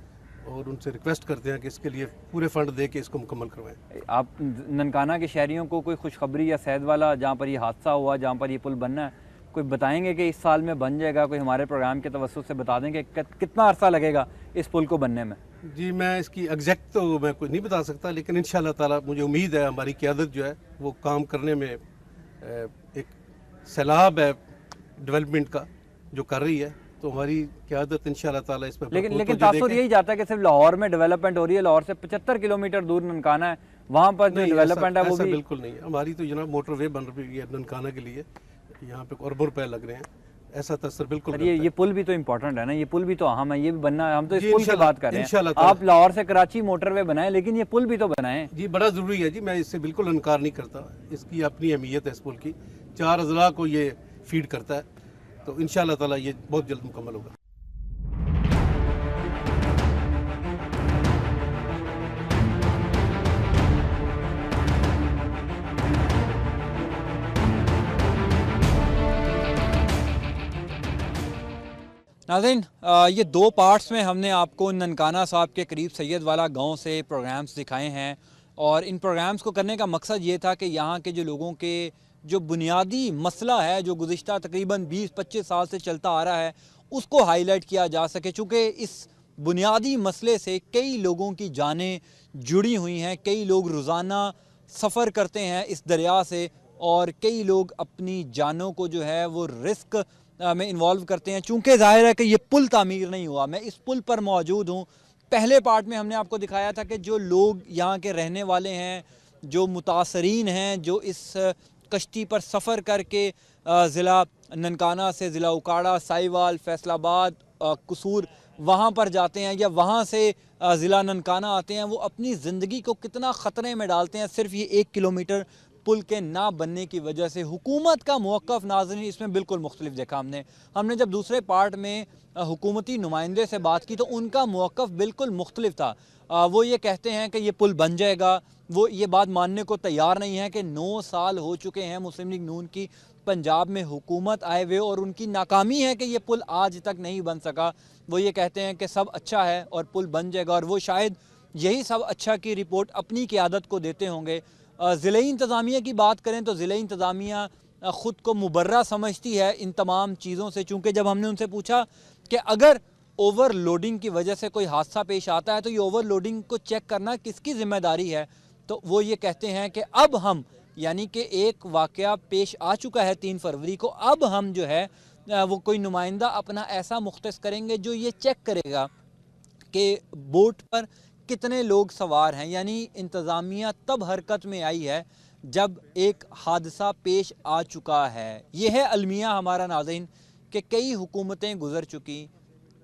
Speaker 11: اور ان سے ریکویسٹ کرتے ہیں کہ اس کے لیے پورے فنڈ دے کے اس کو مکمل کروائیں.
Speaker 1: آپ ننکانہ کے شہریوں کو کوئی خوشخبری یا سید والا جہاں پر یہ حادثہ ہوا، جہاں پر یہ پل بننا ہے، کوئی بتائیں گے کہ اس سال میں بن جائے گا؟ کوئی ہمارے پروگرام کے توسط سے بتا دیں کہ کتنا عرصہ لگے گا اس پل کو بننے میں؟
Speaker 11: جی میں اس کی ایگزیکٹ تو میں کوئی نہیں بتا سکتا، لیکن انشاءاللہ تعالیٰ مجھے امید ہے ہماری قیادت جو ہے وہ کام کرنے میں ایک سیلاب ہے ڈیولپمنٹ کا جو کر رہی ہے، تو ہماری قیادت انشاءاللہ تعالیٰ اس پہ
Speaker 1: لیکن تاثر یہی جاتا ہے کہ صرف لاہور میں ڈیولپمنٹ ہو رہی ہے. لاہور سے 75 کلومیٹر دور ننکانہ ہے، وہاں پر جو ڈیولپمنٹ ہے وہ بھی
Speaker 11: بالکل نہیں. ہماری تو جناب موٹر وے بن رہی ہے ننکانہ کے لیے، یہاں پہ اربوں روپے لگ رہے ہیں، ایسا تاثر بالکل.
Speaker 1: یہ پل بھی تو امپورٹنٹ ہے نا، یہ پل بھی تو اہم ہے، یہ بھی بننا ہے. ہم تو اس پل کی بات کر رہے ہیں.
Speaker 11: انشاءاللہ
Speaker 1: آپ لاہور سے کراچی موٹر وے بنائیں، لیکن یہ پل بھی تو بنائیں.
Speaker 11: جی بڑا ضروری ہے جی، میں اس سے بالکل انکار نہیں کرتا. اس کی اپنی اہمیت ہے اس پل کی، 4 اضلاع کو یہ فیڈ کرتا ہے، تو انشاءاللہ تعالیٰ یہ بہت جلد مکمل ہوگا.
Speaker 1: ناظرین، یہ 2 پارٹس میں ہم نے آپ کو ننکانہ صاحب کے قریب سید والا گاؤں سے پروگرامز دکھائے ہیں، اور ان پروگرامز کو کرنے کا مقصد یہ تھا کہ یہاں کے جو لوگوں کے جو بنیادی مسئلہ ہے جو گزشتہ تقریباً 20-25 سال سے چلتا آ رہا ہے اس کو ہائی لائٹ کیا جا سکے، چونکہ اس بنیادی مسئلے سے کئی لوگوں کی جانیں جڑی ہوئی ہیں. کئی لوگ روزانہ سفر کرتے ہیں اس دریا سے، اور کئی لوگ اپنی جانوں کو جو ہے وہ رسک میں انوالو کرتے ہیں. چونکہ ظاہر ہے کہ یہ پل تعمیر نہیں ہوا، میں اس پل پر موجود ہوں. پہلے پارٹ میں ہم نے آپ کو دکھایا تھا کہ جو لوگ یہاں کے رہنے والے ہیں، جو متاثرین ہیں، جو اس کشتی پر سفر کر کے ضلع ننکانہ سے ضلع اکاڑا، سائیوال، فیصل آباد، قصور وہاں پر جاتے ہیں یا وہاں سے ضلع ننکانہ آتے ہیں، وہ اپنی زندگی کو کتنا خطرے میں ڈالتے ہیں صرف یہ 1 کلومیٹر پل کے نہ بننے کی وجہ سے. حکومت کا موقف ناظرین اس میں بالکل مختلف دیکھا ہم نے جب دوسرے پارٹ میں حکومتی نمائندے سے بات کی تو ان کا موقف بالکل مختلف تھا. وہ یہ کہتے ہیں کہ یہ پل بن جائے گا، وہ یہ بات ماننے کو تیار نہیں ہے کہ 9 سال ہو چکے ہیں مسلم لیگ نون کی پنجاب میں حکومت آئے ہوئے اور ان کی ناکامی ہے کہ یہ پل آج تک نہیں بن سکا. وہ یہ کہتے ہیں کہ سب اچھا ہے اور پل بن جائے گا، اور وہ شاید یہی سب اچھا کی رپورٹ اپنی قیادت کو دیتے ہوں گے. ضلعی انتظامیہ کی بات کریں تو ضلعی انتظامیہ خود کو مبرہ سمجھتی ہے ان تمام چیزوں سے، چونکہ جب ہم نے ان سے پوچھا کہ اگر اوور لوڈنگ کی وجہ سے کوئی حادثہ پیش آتا ہے تو یہ اوور لوڈنگ کو چیک کرنا کس کی ذمہ داری ہے، تو وہ یہ کہتے ہیں کہ اب ہم، یعنی کہ ایک واقعہ پیش آ چکا ہے 3 فروری کو، اب ہم جو ہے وہ کوئی نمائندہ اپنا ایسا مختص کریں گے جو یہ چیک کرے گا کہ بوٹ پر کتنے لوگ سوار ہیں. یعنی انتظامیہ تب حرکت میں آئی ہے جب ایک حادثہ پیش آ چکا ہے. یہ ہے المیہ ہمارا ناظرین کہ کئی حکومتیں گزر چکی،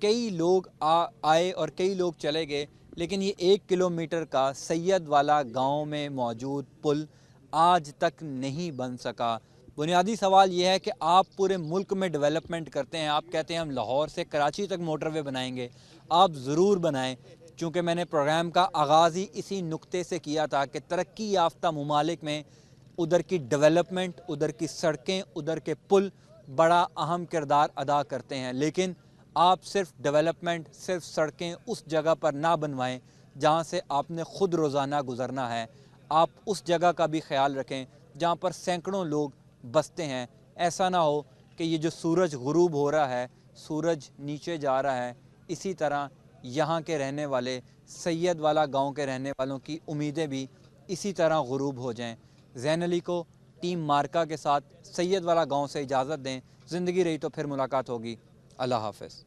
Speaker 1: کئی لوگ آئے اور کئی لوگ چلے گئے، لیکن یہ 1 کلومیٹر کا سید والا گاؤں میں موجود پل آج تک نہیں بن سکا. بنیادی سوال یہ ہے کہ آپ پورے ملک میں ڈیولپمنٹ کرتے ہیں، آپ کہتے ہیں ہم لاہور سے کراچی تک موٹر وے بنائیں گے، آپ ضرور بنائیں. چونکہ میں نے پروگرام کا آغاز ہی اسی نقطے سے کیا تھا کہ ترقی یافتہ ممالک میں ادھر کی ڈیولپمنٹ، ادھر کی سڑکیں، ادھر کے پل بڑا اہم کردار ادا کرتے ہیں. لیکن آپ صرف ڈیولپمنٹ، صرف سڑکیں اس جگہ پر نہ بنوائیں جہاں سے آپ نے خود روزانہ گزرنا ہے. آپ اس جگہ کا بھی خیال رکھیں جہاں پر سینکڑوں لوگ بستے ہیں. ایسا نہ ہو کہ یہ جو سورج غروب ہو رہا ہے، سورج نیچے جا رہا ہے، اسی طرح یہاں کے رہنے والے سید والا گاؤں کے رہنے والوں کی امیدیں بھی اسی طرح غروب ہو جائیں. زین علی کو ٹیم مارکا کے ساتھ سید والا گاؤں سے اجازت دیں. زندگی رہی تو پھر ملاقات ہوگی. اللہ حافظ.